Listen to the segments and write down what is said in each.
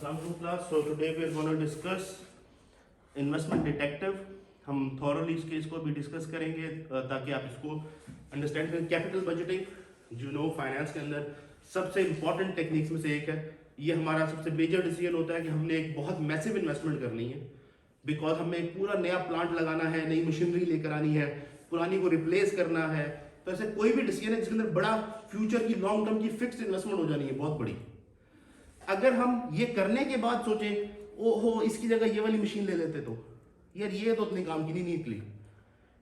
Assalamualaikum class. So today we are going to discuss investment detective. हम thoroughly इस case को भी discuss करेंगे ताकि आप इसको अंडरस्टैंड करें. कैपिटल बजटिंग जो नो फाइनेंस के अंदर सबसे इंपॉर्टेंट टेक्निक्स में से एक है. ये हमारा सबसे मेजर डिसीजन होता है कि हमने एक बहुत मैसिव इन्वेस्टमेंट करनी है बिकॉज हमें एक पूरा नया प्लांट लगाना है, नई मशीनरी लेकर आनी है, पुरानी को रिप्लेस करना है. तो ऐसे कोई भी डिसीजन है जिसके अंदर बड़ा फ्यूचर की लॉन्ग टर्म की फिक्स्ड इन्वेस्टमेंट हो जानी है बहुत बड़ी. अगर हम ये करने के बाद सोचें ओहो इसकी जगह ये वाली मशीन ले लेते तो यार ये तो उतनी काम की नहीं निकली,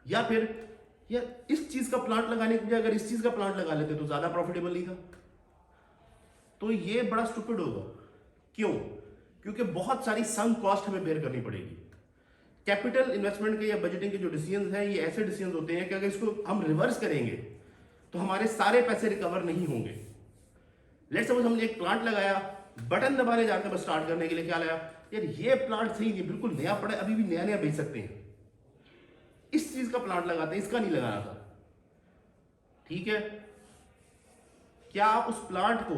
या फिर यार इस चीज का प्लांट लगाने के बजाय अगर इस चीज का प्लांट लगा लेते तो ज्यादा प्रॉफिटेबल नहीं था. तो ये बड़ा स्टूपिड होगा. क्यों? क्योंकि बहुत सारी संक कॉस्ट हमें बेयर करनी पड़ेगी. कैपिटल इन्वेस्टमेंट के या बजटिंग के जो डिसीजंस हैं ये ऐसे डिसीजंस होते हैं कि अगर इसको हम रिवर्स करेंगे तो हमारे सारे पैसे रिकवर नहीं होंगे. लेट्स सपोज हमने एक प्लांट लगाया, बटन दबाने जाकर बस स्टार्ट करने के लिए क्या लाया, यार ये प्लांट सही नहीं, बिल्कुल नया पड़ा है, अभी भी नया नया बेच सकते हैं, इस चीज का प्लांट लगाते हैं, इसका नहीं लगाना था. ठीक है, क्या आप उस प्लांट को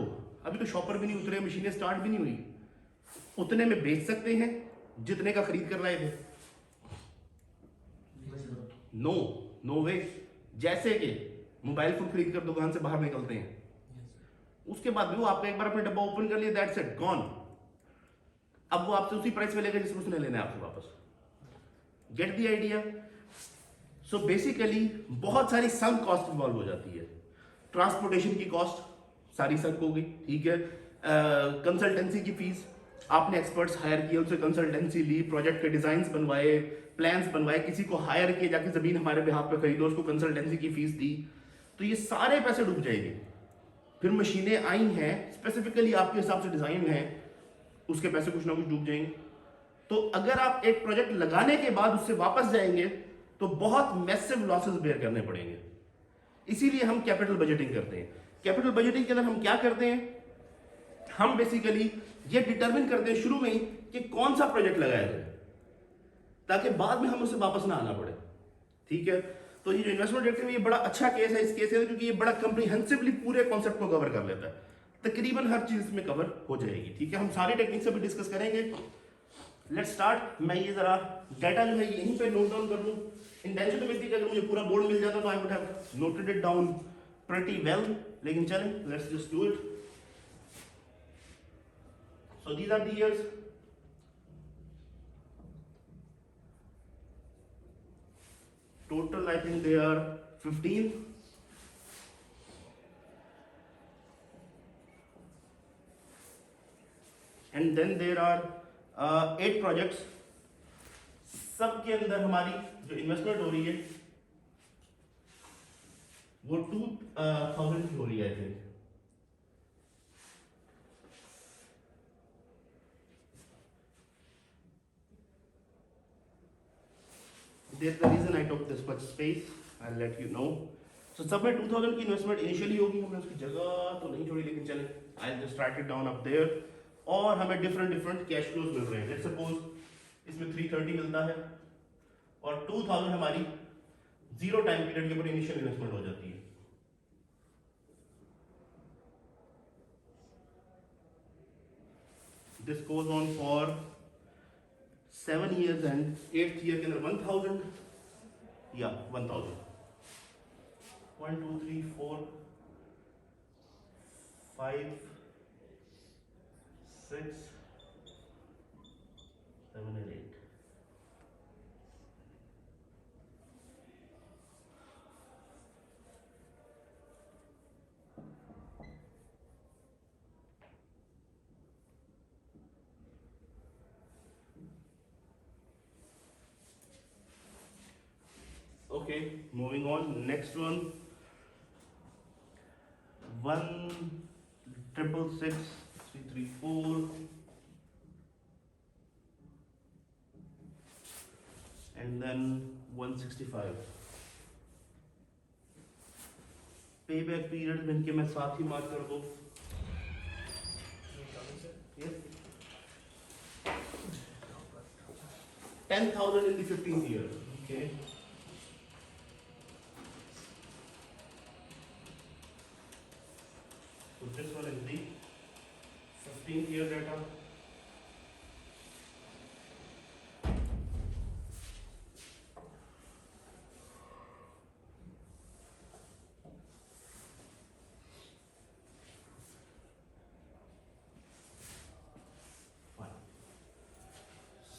अभी तो शॉपर भी नहीं उतरे, मशीनें स्टार्ट भी नहीं हुई, उतने में बेच सकते हैं जितने का खरीद कर रहे थे? नो, नो वे. जैसे कि मोबाइल फोन खरीद कर दुकान से बाहर निकलते हैं, उसके बाद भी वो आपने एक बार अपना डब्बा ओपन कर लिया, दैट्स इट, गॉन. अब वो आपसे उसी प्राइस में लेगा जिसमें उसने लेना है आपसे वापस. Gate the idea? So basically बहुत सारी संक कॉस्ट इन्वॉल्व हो जाती है. ट्रांसपोर्टेशन की कॉस्ट सारी संक हो गई. ठीक है, कंसल्टेंसी की फीस, आपने एक्सपर्ट्स हायर किए, उनसे कंसल्टेंसी ली, प्रोजेक्ट के डिजाइन बनवाए, प्लान्स बनवाए, किसी को हायर किए जाके जमीन हमारे बिहाफ पे खरीदो, उसको कंसल्टेंसी की फीस दी, तो ये सारे पैसे डूब जाएंगे. फिर मशीनें आई हैं स्पेसिफिकली आपके हिसाब से डिजाइन है, उसके पैसे कुछ ना कुछ डूब जाएंगे. तो अगर आप एक प्रोजेक्ट लगाने के बाद उससे वापस जाएंगे तो बहुत मैसिव लॉसेस बेयर करने पड़ेंगे. इसीलिए हम कैपिटल बजटिंग करते हैं. कैपिटल बजटिंग के अंदर हम क्या करते हैं, हम बेसिकली ये डिटरमिन करते हैं शुरू में ही कि कौन सा प्रोजेक्ट लगाया जाए ताकि बाद में हम उसे वापस ना आना पड़े. ठीक है, तो ये जो इन्वेस्टमेंट डिटेक्टिव ये बड़ा अच्छा केस है इस केस के, क्योंकि ये बड़ा कंप्रीहेंसिवली पूरे कॉन्सेप्ट को कवर कर लेता है. तकरीबन हर चीज इसमें कवर हो जाएगी. ठीक है, हम सारी टेक्निक से भी डिस्कस करेंगे. Let's start. मैं ये जरा डाटा जो है यहीं पे नोट डाउन कर लूं. इंटेंशनलिटी का अगर मुझे पूरा बोर्ड मिल जाता तो I would have noted it down pretty well, लेकिन चलें, let's just do it. So these are the years. Total, I think they are 15. And then there are 8 projects. सबके अंदर हमारी जो इन्वेस्टमेंट हो रही है वो 2000 की हो रही है. I think there's the reason I took this much space. I'll let you know. So सब में 2000 की इन्वेस्टमेंट इनिशियली होगी. हमने उसकी जगह तो नहीं छोड़ी, लेकिन चलें, I'll just write it down up there. और हमें डिफरेंट कैश फ्लोज मिल रहे हैं. लेट्स सपोज इसमें 330 मिलता है और 2000 हमारी जीरो टाइम पीरियड के ऊपर इनिशियल इन्वेस्टमेंट हो जाती है. This goes on for 7 years and 8th year के अंदर 1000 या 1000. 1 2 3 4 5 6 7 and 8. Okay, moving on. Next one, 1,666,334, and then 165. Payback period में इनके मैं साथ ही मार्क कर दूं. Yes. 10,000 in the 15th year. Okay. So this one is the 15th year data.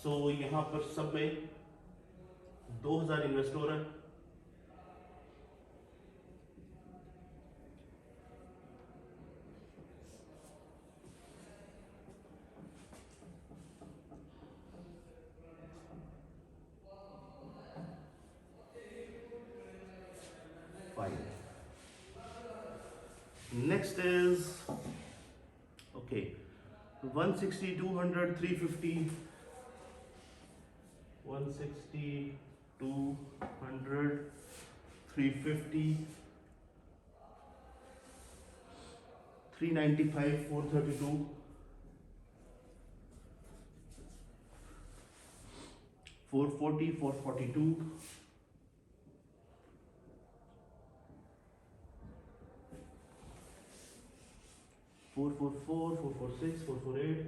सो यहाँ पर सब में 2000 इन्वेस्ट हो रहा है। Next is okay 160 200 350 160 200 350 395 432 440 442 444 446 448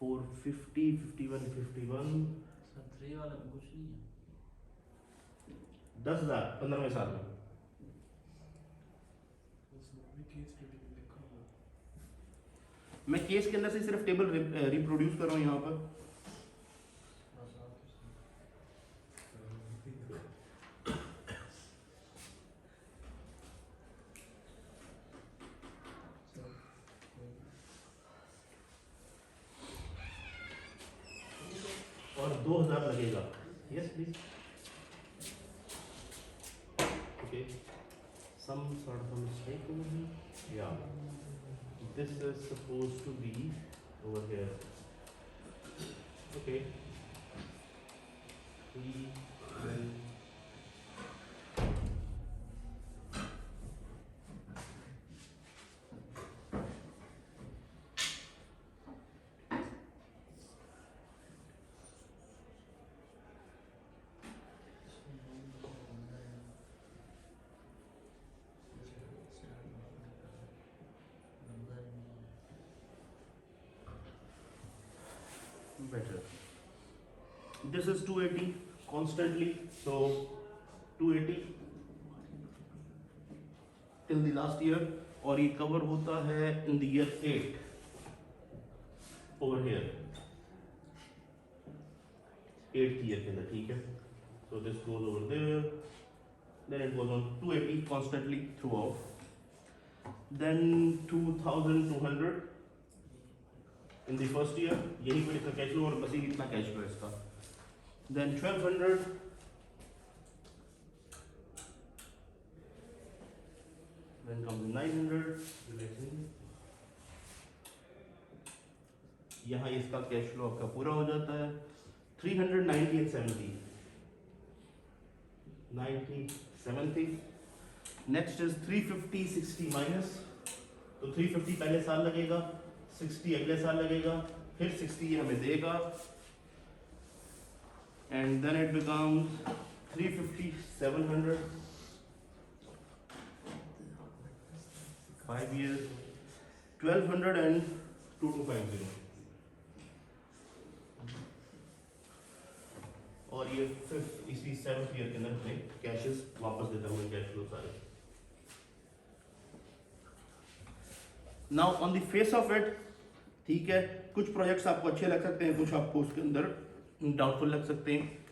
450 51 51 सर 3 वाला में कुछ नहीं है। 10,000 15वें साल में। मैं केस के अंदर से सिर्फ टेबल रिप्रोड्यूस कर रहा हूँ यहाँ पर। और 2000 लगेगा। Yes please. Okay some sort of a mistake over here. Yeah, this is supposed to be over here. Okay, 3 then better. This is 280 constantly, so 280 till the last year, और ये cover होता है in the year 8 over here 8th year के अंदर, ठीक है। So this goes over there, then it goes on 280 constantly throughout, then 2200 in the first year, यही कोई इसका कैश फ्लो और बस इतना कैश फ्लो है इसका। Then 1200, then comes 900, यहाँ इसका कैश फ्लो आपका पूरा हो जाता है। 390 and 70, 90 70, next is 350 60 minus, तो 350 पहले साल लगेगा, 60 अगले साल लगेगा, फिर 60 ये हमें देगा, and then it becomes 350 700 5 years 1200 and 2250, और ये फिफ्थ इसी 7th ईयर के अंदर हमें कैशेस वापस देता हुआ कैश फ्लो सारे। Now on the face of it, ठीक है, कुछ प्रोजेक्ट्स आपको अच्छे लग सकते हैं, कुछ आपको उसके अंदर डाउटफुल लग सकते हैं।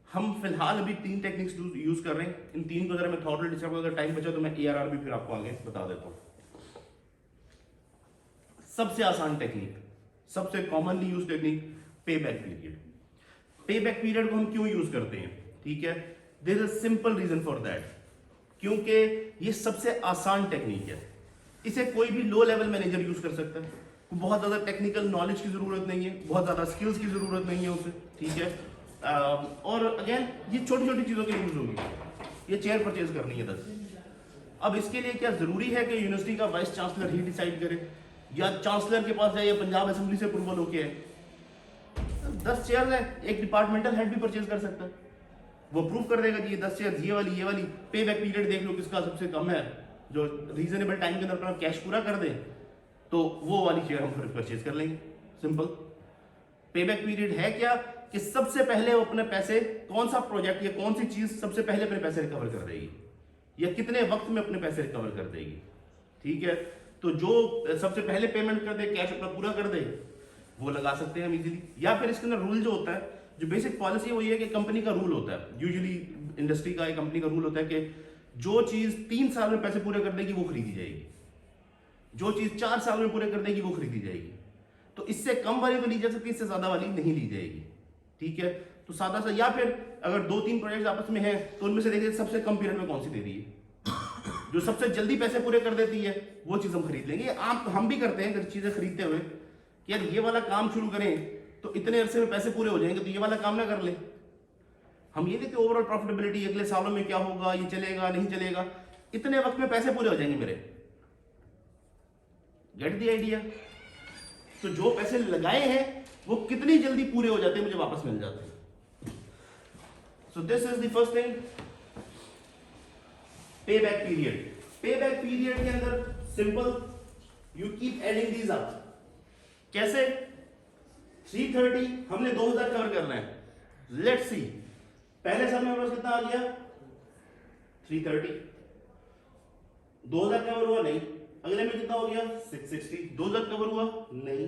हम फिलहाल अभी 3 टेक्निक्स यूज कर रहे हैं, इन 3 को अगर मैं थॉरली डिस्कस करूं, अगर टाइम बचा तो मैं ARR भी फिर आपको आगे बता देता हूं। सबसे आसान टेक्निक, सबसे commonly use technique, pay back period. Pay back period को हम क्यों यूज करते हैं, ठीक है, there is a simple reason for that, क्योंकि ये सबसे आसान टेक्निक है, इसे कोई भी लो लेवल मैनेजर यूज कर सकता है, बहुत ज्यादा टेक्निकल नॉलेज की जरूरत नहीं है, बहुत ज्यादा स्किल्स की जरूरत नहीं है उसे, ठीक है। और अगेन ये छोटी छोटी चीजों के लिए यूज होगी, ये चेयर परचेज करनी है 10। अब इसके लिए क्या जरूरी है कि यूनिवर्सिटी का वाइस चांसलर ही डिसाइड करे, या चांसलर के पास जाए, या पंजाब असेंबली से अप्रूवल होके है? 10 चेयर है, एक डिपार्टमेंटल हेड भी परचेज कर सकता है, वो प्रूव कर देगा कि ये 10 चेयर ये वाली पे बैक पीरियड देख लो किसका सबसे कम है, जो रीजनेबल टाइम के अंदर अपना कैश पूरा कर दे, तो वो वाली शेयर हम फिर परचेज कर लेंगे। सिंपल। पे बैक पीरियड है क्या कि सबसे पहले वो अपने पैसे, कौन सा प्रोजेक्ट या कौन सी चीज सबसे पहले अपने पैसे रिकवर कर देगी, या कितने वक्त में अपने पैसे रिकवर कर देगी। ठीक है, तो जो सबसे पहले पेमेंट कर दे, कैश अपना पूरा कर दे, वो लगा सकते हैं हम इजीली। या फिर इसके अंदर रूल जो होता है, जो बेसिक पॉलिसी है वो ये है कि कंपनी का रूल होता है, यूजुअली इंडस्ट्री का एक कंपनी का रूल होता है कि जो चीज 3 साल में पैसे पूरे कर देगी वो खरीदी जाएगी, जो चीज 4 साल में पूरे कर देगी वो खरीदी जाएगी। तो इससे कम वाली तो ली जा सकती है, इससे ज्यादा वाली नहीं ली जाएगी। ठीक है, तो सादा सा, या फिर अगर 2-3 प्रोजेक्ट आपस में हैं तो उनमें से देखिए सबसे कम पीरियड में कौन सी दे रही है, जो सबसे जल्दी पैसे पूरे कर देती है वो चीज हम खरीद लेंगे। आप हम भी करते हैं चीजें खरीदते हुए कि यार ये वाला काम शुरू करें तो इतने अरसे में पैसे पूरे हो जाएंगे, तो ये वाला काम ना कर ले। हम ये देखते ओवरऑल प्रॉफिटेबिलिटी अगले सालों में क्या होगा, ये चलेगा नहीं चलेगा, इतने वक्त में पैसे पूरे हो जाएंगे मेरे। Gate the idea? तो जो पैसे लगाए हैं वो कितनी जल्दी पूरे हो जाते हैं, मुझे वापस मिल जाते हैं। So this is the first thing, पे back period. Pay back period के अंदर simple, you keep adding these up. कैसे? 330 हमने 2000 कवर करना है। लेट्स सी, पहले साल में हमारे पास कितना आ गया? 330। 2000 कवर हुआ? नहीं। अगले में कितना हो गया? 660। 2000 कवर हुआ? नहीं।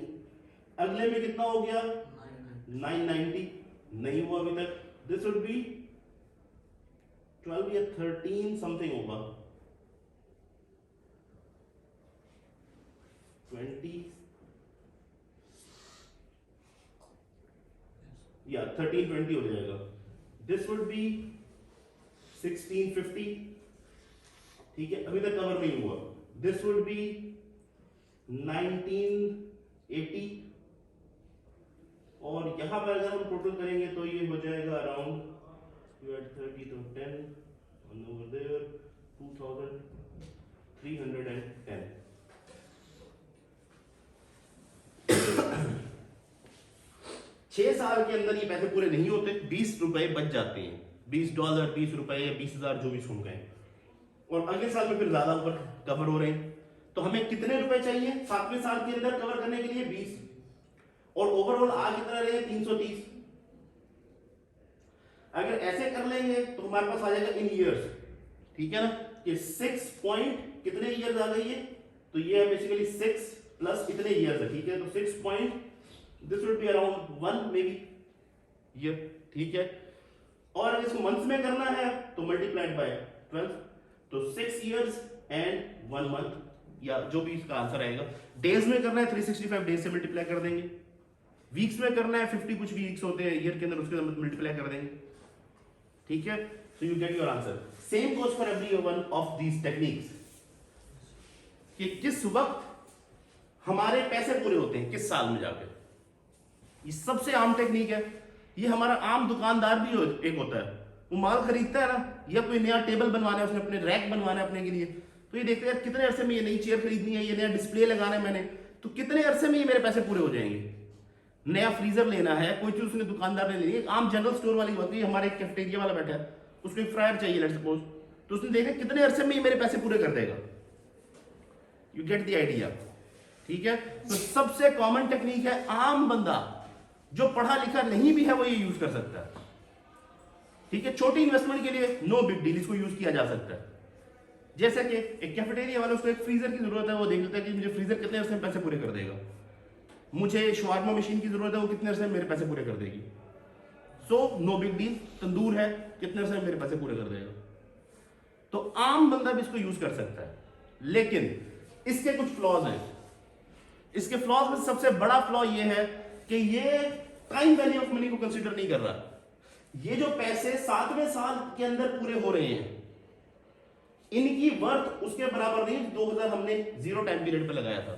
अगले में कितना हो गया? 990। नहीं हुआ अभी तक। दिस वुड बी 12 या 13 समथिंग होगा, 20 या 1320 हो जाएगा। This would be 1650। ठीक है, अभी तक कवर नहीं हुआ। दिस वुड बी 1980, और यहां पर अगर हम टोटल करेंगे तो ये हो जाएगा अराउंड, you had 30 तो 10 and over there 2310। छह साल के अंदर ये पैसे पूरे नहीं होते, 20 रुपए बच जाते हैं, $20, 20 रुपए या 20,000 जो भी सुन गए, और अगले साल में फिर ज्यादा ऊपर कवर हो रहे हैं। तो हमें कितने रुपए चाहिए 7वें साल के अंदर कवर करने के लिए? 20, और ओवरऑल आ कितना रहे? 330। अगर ऐसे कर लेंगे तो हमारे पास आ जाएगा इन इयर्स। ठीक है ना, कि 6 पॉइंट कितने इयर्स आ गई है, तो ये है बेसिकली 6 प्लस इतने इयर्स है। ठीक है, तो 6 point, this would be around 1 may be year. ठीक है, और अगर इसको मंथ्स में करना है तो मल्टीप्लाइड बाय 12, तो 6 इयर्स एंड 1 मंथ, या जो भी इसका आंसर आएगा। डेज में करना है 365 डेज से मल्टीप्लाई कर देंगे। वीक्स में करना है 50 कुछ वीक्स होते हैं ईयर के अंदर, उसके अंदर मल्टीप्लाई कर देंगे। ठीक है, so you get your answer. Same goes for every one of these techniques, कि किस वक्त हमारे पैसे पूरे होते हैं, किस साल में जाके। ये सबसे आम टेक्निक है। ये हमारा आम दुकानदार भी एक होता है, वो माल खरीदता है ना, या कोई नया टेबल बनवाना है उसने, अपने रैक बनवाना है अपने के लिए, तो ये देखते हैं कितने अरसे में ये नई चेयर खरीदनी है, ये नया डिस्प्ले लगाना है मैंने, तो कितने अरसे में ये मेरे पैसे पूरे हो जाएंगे। नया फ्रीजर लेना है, कोई चीज उसने दुकानदार ने लेनी है, आम जनरल स्टोर वाली बात है। हमारे एक कैफेटेरिया वाला बैठा है, उसको एक फ्रायर चाहिए लेट्स सपोज, तो उसने देखा कितने अरसे में ये मेरे पैसे पूरे कर देगा। You get the idea? ठीक है, तो सबसे कॉमन टेक्निक है, आम बंदा जो पढ़ा लिखा नहीं भी है वो ये यूज कर सकता है। ठीक है, छोटी इन्वेस्टमेंट के लिए नो बिग डील, इसको यूज किया जा सकता है। जैसे कि एक कैफेटेरिया वाला, उसको एक फ्रीजर की जरूरत है, वो देख लेता है कि मुझे फ्रीजर कितने अरसे में पैसे पूरे कर देगा। मुझे शवारमा मशीन की जरूरत है, वो कितने अरसे में मेरे पैसे पूरे कर देगी। सो नो बिग डील, तंदूर है, कितने अरसे में मेरे पैसे पूरे कर देगा। तो आम बंदा भी इसको यूज कर सकता है, लेकिन इसके कुछ फ्लॉज हैं। इसके फ्लॉज में सबसे बड़ा फ्लॉ ये है कि ये टाइम वैल्यू ऑफ मनी को कंसीडर नहीं कर रहा। ये जो पैसे 7वें साल के अंदर पूरे हो रहे हैं, इनकी वर्थ उसके बराबर नहीं 2000 हमने 0 टाइम पीरियड पे लगाया था,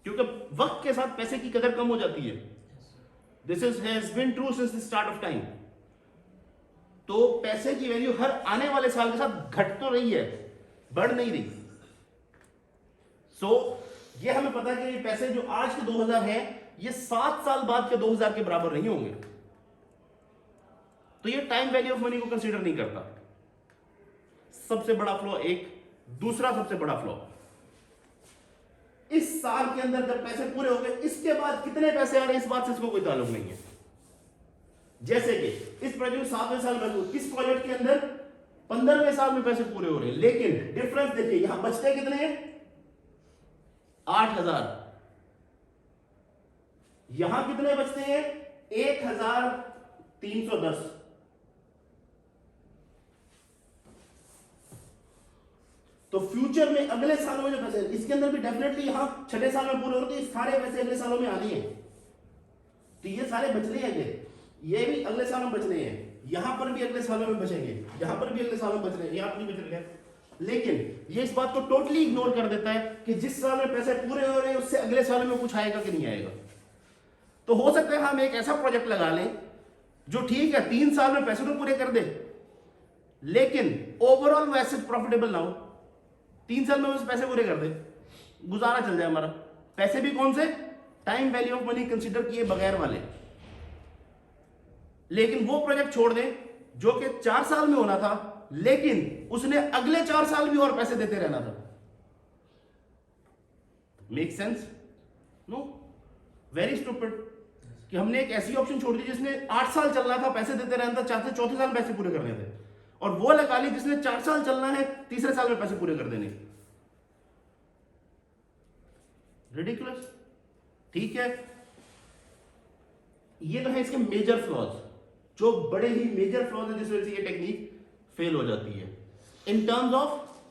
क्योंकि वक्त के साथ पैसे की कदर कम हो जाती है। This has been true since the start of time. तो पैसे की वैल्यू हर आने वाले साल के साथ घट तो रही है, बढ़ नहीं रही। ये हमें पता है कि ये पैसे जो आज के 2000 है, ये 7 साल बाद के 2000 के बराबर नहीं होंगे। तो ये टाइम वैल्यू ऑफ मनी को कंसीडर नहीं करता। सबसे बड़ा फ्लॉ एक। दूसरा सबसे बड़ा फ्लॉ, इस साल के अंदर जब पैसे पूरे हो गए, इसके बाद कितने पैसे आ रहे हैं इस बात से इसको कोई ताल्लुक नहीं है। जैसे कि इस प्रोजेक्ट 7वें साल में, इस प्रोजेक्ट के अंदर 15वें साल में पैसे पूरे हो रहे हैं, लेकिन डिफरेंस देखिए यहां बचते कितने हैं 8,000, यहां कितने बचते हैं 1,310। तो फ्यूचर में अगले सालों में जो पैसे, इसके अंदर भी डेफिनेटली यहां छठे साल में पूरे होते हैं, सारे पैसे अगले सालों में आने हैं, तो ये सारे बचने हैं, ये भी अगले सालों में बचने हैं, यहां पर भी अगले सालों में बचेंगे, यहां पर भी अगले सालों में बच रहे हैं, यहां पर नहीं बच रहे हैं। लेकिन ये इस बात को टोटली इग्नोर कर देता है कि जिस साल में पैसे पूरे हो रहे हैं उससे अगले साल में कुछ आएगा कि नहीं आएगा। तो हो सकता है हम एक ऐसा प्रोजेक्ट लगा लें जो ठीक है 3 साल में पैसे तो पूरे कर दे, लेकिन ओवरऑल वो एसेट प्रॉफिटेबल ना हो, 3 साल में उस पैसे पूरे कर दे, गुजारा चल जाए हमारा। पैसे भी कौन से, time value of money consider किए बगैर वाले। लेकिन वो प्रोजेक्ट छोड़ दें जो कि 4 साल में होना था, लेकिन उसने अगले 4 साल भी और पैसे देते रहना था। Make sense? No, very stupid कि हमने एक ऐसी ऑप्शन छोड़ दी जिसने 8 साल चलना था, पैसे देते रहना था, चौथे साल में पैसे पूरे करने थे, और वो लगा ली जिसने 4 साल चलना है, तीसरे साल में पैसे पूरे कर देने। रिडिकुलस। ठीक है, ये तो है इसके मेजर फ्लॉज, जो बड़े ही मेजर फ्लॉज है जिस वजह से ये टेक्निक फेल हो जाती है। इन टर्म्स ऑफ,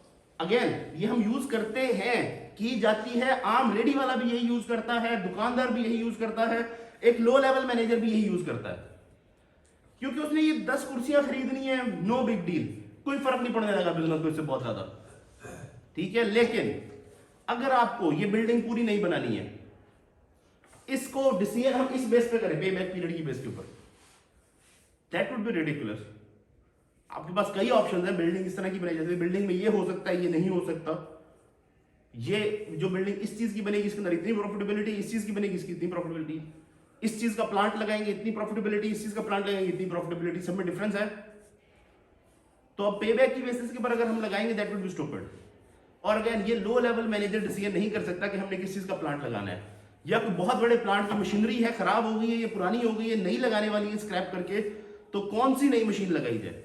अगेन ये हम यूज करते हैं, की जाती है, आम रेडी वाला भी यही यूज करता है, दुकानदार भी यही यूज करता है, एक लो लेवल मैनेजर भी यही यूज करता है, क्योंकि उसने ये 10 कुर्सियां खरीदनी है, नो बिग डील, कोई फर्क नहीं पड़ने लगा बिजनेस को इससे बहुत ज्यादा। ठीक है, लेकिन अगर आपको ये बिल्डिंग पूरी नहीं बनानी है, इसको डिसीजन हम इस बेस पे करें, पे बैक पीरियड की बेस के ऊपर, दैट वुड बी रिडिकुलस। आपके पास कई ऑप्शंस हैं, बिल्डिंग इस तरह की बनाई जाती है, बिल्डिंग में ये हो सकता है, ये नहीं हो सकता, ये जो बिल्डिंग इस चीज की बनेगी इसके अंदर इतनी प्रॉफिटेबिलिटी, इस चीज की बनेगी इसकी इतनी प्रॉफिटेबिलिटी, इस चीज का प्लांट लगाएंगे इतनी प्रॉफिटेबिलिटी, इस चीज का प्लांट लगाएंगे इतनी प्रॉफिटेबिलिटी, सब में डिफरेंस है। तो अब पे बैक की बेसिस के ऊपर अगर हम लगाएंगे दैट वुड बी स्टूपिड। और अगेन ये लो लेवल मैनेजर डिसीजन नहीं कर सकता कि हमने किस चीज का प्लांट लगाना है, या कोई बहुत बड़े प्लांट की मशीनरी है, खराब हो गई है, ये पुरानी हो गई है, नई लगाने वाली है स्क्रैप करके, तो कौन सी नई मशीन लगाई जाए।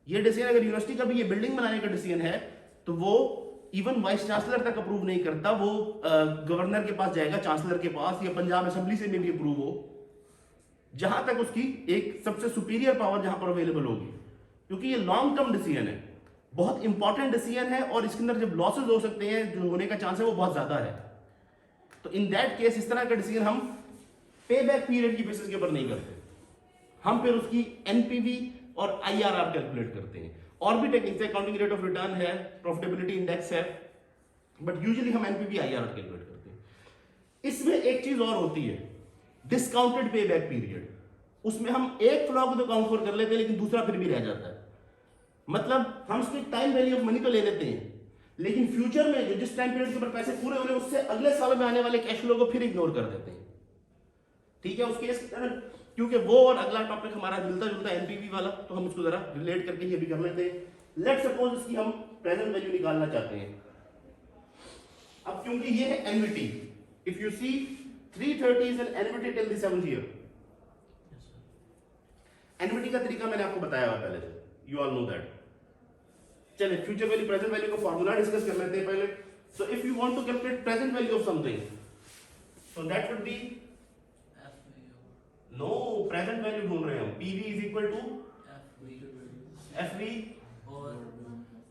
ये डिसीजन अगर यूनिवर्सिटी का भी ये बिल्डिंग बनाने का डिसीजन है, तो वो इवन वाइस चांसलर तक अप्रूव नहीं करता, वो गवर्नर के पास जाएगा, चांसलर के पास, या पंजाब असेंबली से में भी अप्रूव हो, जहां तक उसकी एक सबसे सुपीरियर पावर जहां पर अवेलेबल होगी, क्योंकि ये लॉन्ग टर्म डिसीजन है, बहुत इंपॉर्टेंट डिसीजन है, और इसके अंदर जब लॉसेज हो सकते हैं, जो होने का चांस है वो बहुत ज्यादा है। तो इन दैट केस इस तरह का डिसीजन हम पे बैक पीरियड की बेसिस के ऊपर नहीं करते, हम फिर उसकी एनपीवी और आईआरआर कैलकुलेट करते हैं। और भी टेक्निक्स है, अकाउंटिंग रेट ऑफ रिटर्न है, प्रॉफिटेबिलिटी इंडेक्स है, बट यूजुअली हम एनपीवी आईआरआर कैलकुलेट करते हैं। इसमें एक चीज और होती है, डिस्काउंटेड पे बैक पीरियड। उसमें हम एक फ्लॉ को तो काउंट फॉर कर लेते हैं, लेकिन दूसरा फिर भी रह जाता है। मतलब हम उसकी टाइम वैल्यू ऑफ मनी तो ले लेते हैं, लेकिन फ्यूचर में जो जिस टाइम पीरियड के ऊपर पैसे पूरे होने उससे अगले साल में आने वाले कैश फ्लो को फिर इग्नोर कर देते हैं। ठीक है, उसके क्योंकि वो और अगला टॉपिक हमारा मिलता जुलता है एनपीवी वाला, तो हम उसको जरा रिलेट करके ये भी कर लेते हैं। लेट सपोज इसकी हम प्रेजेंट वैल्यू निकालना चाहते हैं। अब क्योंकि ये है annuity, if you see 330 is an annuity till the 7th year. Annuity का तरीका मैंने आपको बताया हुआ पहले से, यू ऑल नो दैट। चलिए फ्यूचर वैल्यू प्रेजेंट वैल्यू का फार्मूला डिस्कस कर लेते हैं पहले। So if you want to calculate present value of something, so that would be, no present value ढूंढ रहे हैं हम, PV is equal to FV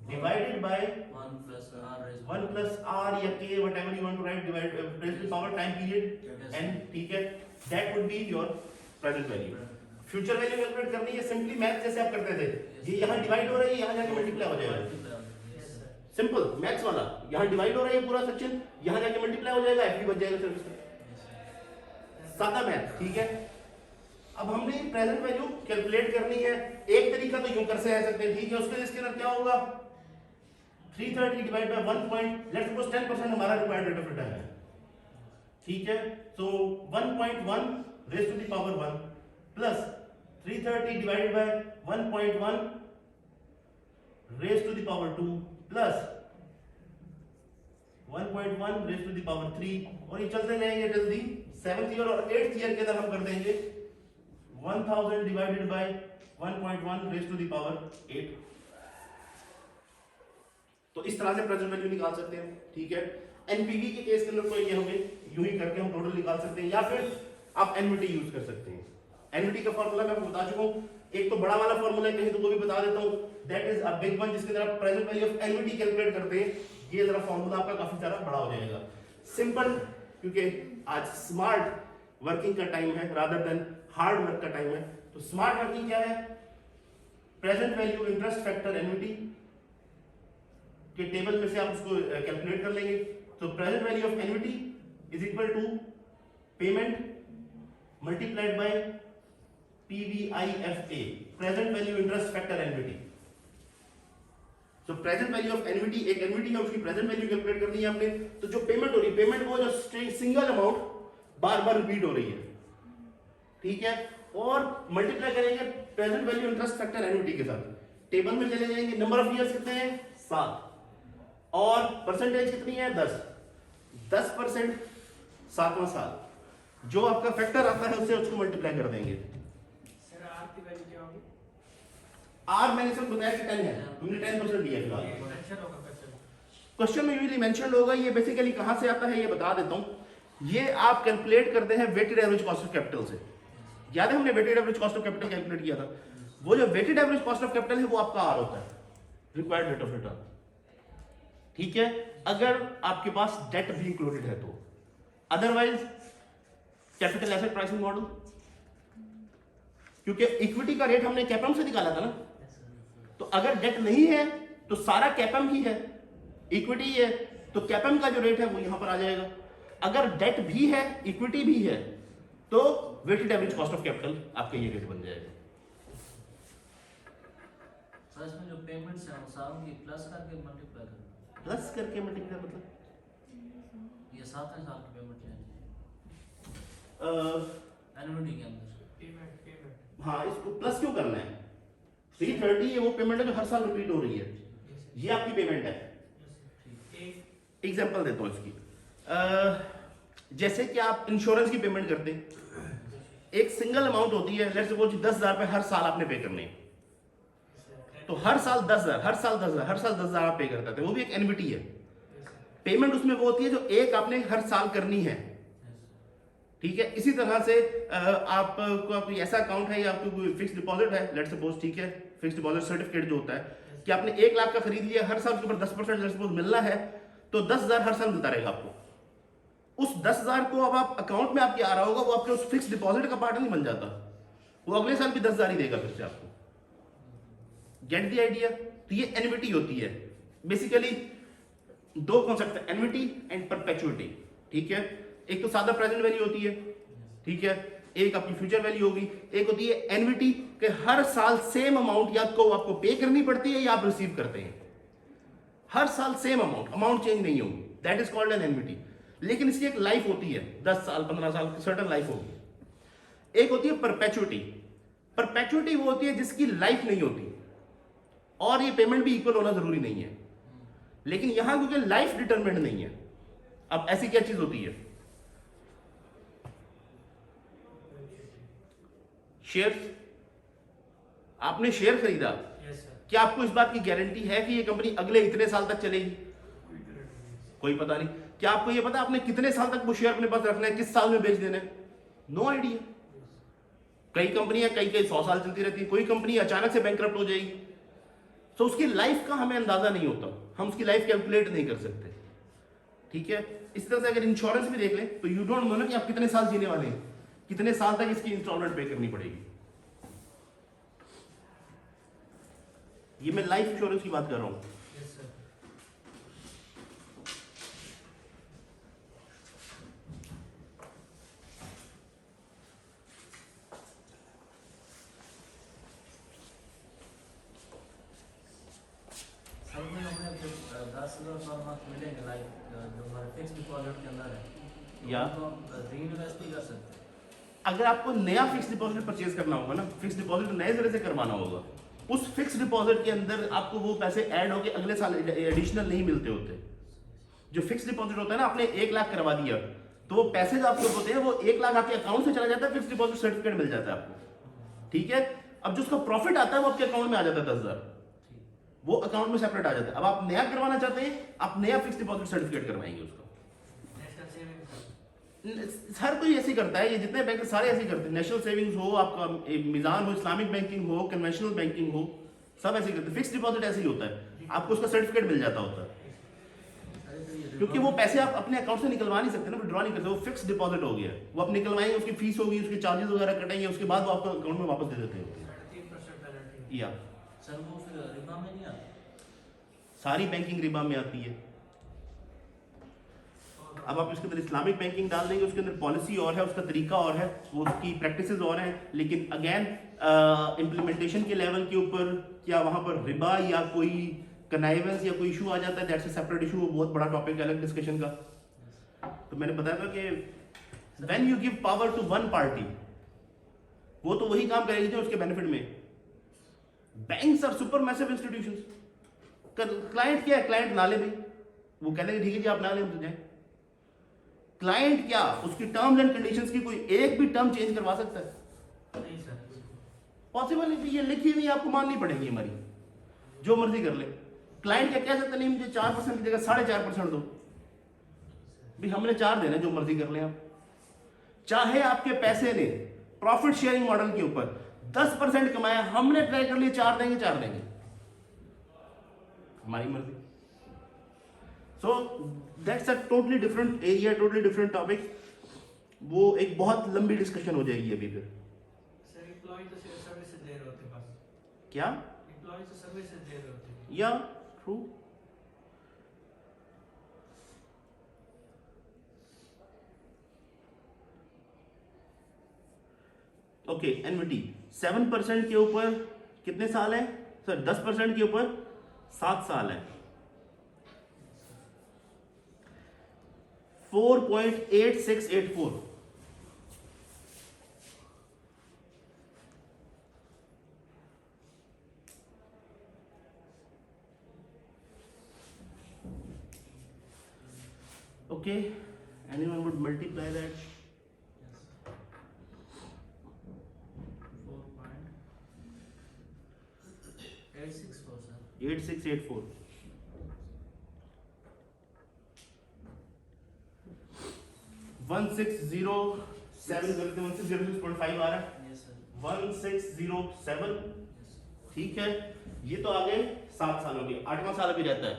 divided by 1 plus r या k, whatever you want to write, divide raise to power time period n. ठीक है, that would be your present value. Future value calculate करनी है simply math जैसे आप करते थे, ये यहां डिवाइड हो रही है, यहां जाके मल्टीप्लाई हो जाएगा, सिंपल मैथ्स वाला। यहां डिवाइड हो रही है पूरा सेक्शन, यहां जाके मल्टीप्लाई हो जाएगा, एफवी बच जाएगा सिर्फ, सादा मैथ। ठीक है, अब हमने प्रेजेंट वैल्यू कैलकुलेट करनी है। एक तरीका तो यूं कर से सकते हैं, ठीक है, उसके लिए इसके अंदर क्या होगा, 330 divide by 1 point, let's suppose 10% हमारा रिक्वायर्ड रेट ऑफ रिटर्न है। ठीक है, so 1.1 raise to the power 1 plus 330 divided by 1.1 raise to the power 2 plus 1.1 raise to the power 3, और ये चलते जाएंगे टिल द 7th ईयर। और 8th ईयर के अंदर हम कर देंगे 1000 divided by 1.1 raise to the power 8। तो इस तरह से प्रेजेंट वैल्यू निकाल सकते हैं, ठीक है। एनपीवी के केस के अंदर तो ये होंगे, यूं ही करके हम टोटल निकाल सकते हैं, या फिर आप एनवीटी यूज कर सकते हैं। एनवीटी का फॉर्मूला मैं आपको बता चुका हूं, एक तो बड़ा वाला फॉर्मूला है, कहीं तो वो भी बता देता हूं, that is a big one, जिसके अंदर आप present value of NVT calculate करते हैं। ये जरा फॉर्मूला आपका काफी सारा बड़ा हो जाएगा। सिंपल, क्योंकि आज स्मार्ट वर्किंग का टाइम है रादर देन हार्ड वर्क का टाइम है। तो स्मार्ट वर्किंग क्या है? Present value interest factor annuity के टेबल में से आप उसको कैलकुलेट कर लेंगे। तो present value of annuity is equal to payment multiplied by PVIFA, present value interest factor annuity. तो प्रेजेंट वैल्यू ऑफ एनवीटी, एक एनवीटी है, उसकी प्रेजेंट वैल्यू कैलकुलेट करनी है आपने। तो जो पेमेंट हो रही है, पेमेंट वो जो सिंगल अमाउंट बार बार रिपीट हो रही है, ठीक है, और मल्टीप्लाई करेंगे present value interest factor annuity के साथ। टेबल में चले जाएंगे, नंबर ऑफ ईयर्स कितने हैं? 7, और परसेंटेज कितनी है? 10। 10% 7वां साल, जो आपका फैक्टर आता है उससे उसको मल्टीप्लाई कर देंगे। सर आर की वैल्यू क्या होगी? आर मैंने सब बताया कि 10 है, हमने 10% दिया फिलहाल। मेंशन होगा क्वेश्चन। क्वेश्चन में यूजुअली मेंशन होगा। ये बेसिकली कहां से आता है ये बता देता हूं। ये आप कैलकुलेट करते हैं weighted average cost of capital से। याद है हमने weighted average cost of capital calculate किया था। वो जो weighted average cost of capital है वो आपका आर होता है, रिक्वायर्ड रेट ऑफ रिटर्न, ठीक है, अगर आपके पास डेट भी इंक्लूडेड है तो। Otherwise capital asset pricing model, क्योंकि इक्विटी का रेट हमने कैपम से निकाला था ना, तो अगर डेट नहीं है तो सारा कैपम ही है, इक्विटी है, तो कैपम का जो रेट है वो यहां पर आ जाएगा। अगर डेट भी है, इक्विटी भी है, तो weighted average cost of capital आपका ये रेट बन जाएगा। सर इसमें जो पेमेंट्स हैं वो सारों की प्लस करके मल्टीप्लाई करना, प्लस करके मल्टीप्लाई मतलब ये 7 साल की पेमेंट लेनी अ, एनुइटी के अंदर। पेमेंट हाँ, इसको प्लस क्यों करना है? 330 ये वो पेमेंट है जो हर साल रिपीट हो रही है, ये आपकी पेमेंट है। एक एग्जांपल देता हूँ इसकी। जैसे कि आप इंश्योरेंस की पेमेंट करते हैं, एक सिंगल अमाउंट होती है, लेट्स सपोज 10,000 रुपए हर साल आपने पे करने हैं, तो हर साल 10,000, हर साल 10,000, हर साल 10,000 आप पे करते थे, वो भी एक एनवीटी है। पेमेंट उसमें वो होती है जो एक आपने हर साल करनी है, ठीक है। इसी तरह से आपको कोई ऐसा अकाउंट है या आपको कोई फिक्स डिपॉजिट है, लेट्स सपोज, ठीक है, फिक्स डिपॉजिट सर्टिफिकेट जो होता है कि आपने 1 लाख का खरीद लिया, हर साल उसके ऊपर 10% लेट्स सपोज मिलना है, तो 10,000 हर साल मिलता रहेगा आपको। उस 10,000 को अब आप अकाउंट में आपके आ रहा होगा, वो आपके उस फिक्स डिपॉजिट का पार्ट नहीं बन जाता, वो अगले साल भी 10,000 ही देगा फिर से आपको। Gate the idea? तो ये एन्युटी होती है। बेसिकली दो कॉन्सेप्ट है, एन्युटी एंड परपेचुइटी, ठीक है। एक तो सादा प्रेजेंट वैल्यू होती है, ठीक है, एक आपकी फ्यूचर वैल्यू होगी, एक होती है एन्युटी कि हर साल सेम अमाउंट या तो आपको पे करनी पड़ती है या आप रिसीव करते हैं, हर साल सेम अमाउंट चेंज नहीं होगी, that is called an annuity. लेकिन इसकी एक लाइफ होती है, 10 साल 15 साल की सर्टेन लाइफ होगी। एक होती है परपेचुइटी। परपेचुइटी वो होती है जिसकी लाइफ नहीं होती, और ये पेमेंट भी इक्वल होना जरूरी नहीं है, लेकिन यहां क्योंकि लाइफ डिटरमिनेंट नहीं है। अब ऐसी क्या चीज होती है? शेयर। आपने शेयर खरीदा, यस सर, क्या आपको इस बात की गारंटी है कि ये कंपनी अगले इतने साल तक चलेगी? कोई पता नहीं। क्या आपको ये पता आपने कितने साल तक वो शेयर अपने पास रखना है, किस साल में बेच देना है? No idea. कई कंपनियां कई 100 साल चलती रहती है, कोई कंपनी अचानक से बैंकरप्ट हो जाएगी, तो उसकी लाइफ का हमें अंदाजा नहीं होता, हम उसकी लाइफ कैलकुलेट नहीं कर सकते, ठीक है। इस तरह से अगर इंश्योरेंस भी देख लें तो यू डोंट नो ना कि आप कितने साल जीने वाले हैं, कितने साल तक इसकी इंस्टॉलमेंट पे करनी पड़ेगी। ये मैं लाइफ इंश्योरेंस की बात कर रहा हूं। यस सर, सब में हमें जो 10,000 पर मंथ मिलेंगे, लाइक जो हमारे फिक्स डिपॉजिट के अंदर है, या तो रीइन्वेस्ट भी कर सकते हैं। अगर आपको नया फिक्स डिपॉजिट परचेज करना होगा ना, फिक्स डिपॉजिट नए जरिए से करवाना होगा, उस फिक्स डिपॉजिट के अंदर आपको वो पैसे ऐड होके अगले साल एडिशनल नहीं मिलते होते। जो फिक्स डिपॉजिट होता है ना, आपने 1 लाख करवा दिया, तो वो पैसे जो आपके होते हैं वो 1 लाख आपके अकाउंट से चला जाता है, फिक्स डिपॉजिट सर्टिफिकेट मिल जाता है आपको, ठीक है। अब जो उसका प्रॉफिट आता है वो आपके अकाउंट में आ जाता है 10,000, ठीक, वो अकाउंट में सेपरेट आ जाता है। अब आप नया करवाना चाहते हैं, आप नया फिक्स डिपॉजिट सर्टिफिकेट करवाएंगे उसका। नेशनल सेविंग्स हर कोई ऐसे ही करता है, ये जितने बैंक सारे ऐसे ही करते हैं। नेशनल सेविंग्स हो, आपका मिजान हो, इस्लामिक बैंकिंग हो, कन्वेंशनल बैंकिंग हो, सब ऐसे ही करते हैं। फिक्स डिपॉजिट ऐसे ही होता है, आपको उसका सर्टिफिकेट मिल जाता होता है, अरे तो ये क्योंकि वो पैसे आप अपने अकाउंट से निकलवा नहीं सकते ना, विड्रॉ नहीं कर सकते, वो फिक्स डिपॉजिट हो गया। वो आप निकलवाएंगे, उसकी फीस होगी, उसके चार्जेस वगैरह कटेंगे, उसके बाद वो आपको अकाउंट में वापस दे देते हैं। 3% पेनल्टी। या सर वो फिर रिबा में नहीं आता? सारी बैंकिंग रिबा में आती है। अब आप इसके अंदर इस्लामिक बैंकिंग डाल देंगे, उसके अंदर पॉलिसी और है, उसका तरीका और है, वो उसकी प्रैक्टिसेस और हैं, लेकिन अगेन इम्प्लीमेंटेशन के लेवल के ऊपर क्या वहाँ पर रिबा या कोई कनाइवेंस या कोई इशू आ जाता है, दैट्स अ सेपरेट इशू, वो बहुत बड़ा टॉपिक है अलग डिस्कशन का। तो मैंने बताया था कि when you give power to one party, वो तो वही काम करेगी जो उसके बेनिफिट में। Banks are super massive institutions. Client क्या है, क्लाइंट ना ले भाई, वो कहते हैं ठीक है जी आप ना ले, हम तो जाए। क्लाइंट क्या, उसकी टर्म्स एंड कंडीशंस की कोई एक भी टर्म चेंज करवा सकता है? नहीं सर, पॉसिबल नहीं, ये लिखी हुई आपको माननी पड़ेगी हमारी, जो मर्जी कर ले। क्लाइंट क्या कह सकता नहीं मुझे 4% की जगह 4.5% दो, भी हमने 4 देना, जो मर्जी कर ले आप। चाहे आपके पैसे ने प्रॉफिट शेयरिंग मॉडल के ऊपर 10% कमाया, हमने ट्राई कर लिया 4 देंगे, 4 देंगे, हमारी मर्जी। So that's a totally different area, totally different topic. वो एक बहुत लंबी डिस्कशन हो जाएगी अभी फिर। सर एम्प्लॉय तो सर्विसेज दे रहे होते बस, क्या? एम्प्लॉय तो सर्विसेज दे रहे होते। या ट्रू। ओके, एनविटी 7% के ऊपर कितने साल है सर? 10% के ऊपर 7 साल है। 4.8684। Okay, anyone would multiply that? Yes. 4.864 sir. 8684। 1607 करते हैं, 1606.5 आ रहा है। Yes sir. 1607, Yes. ठीक है। ये तो आगे 7 सालों की, 8वां साल भी रहता है,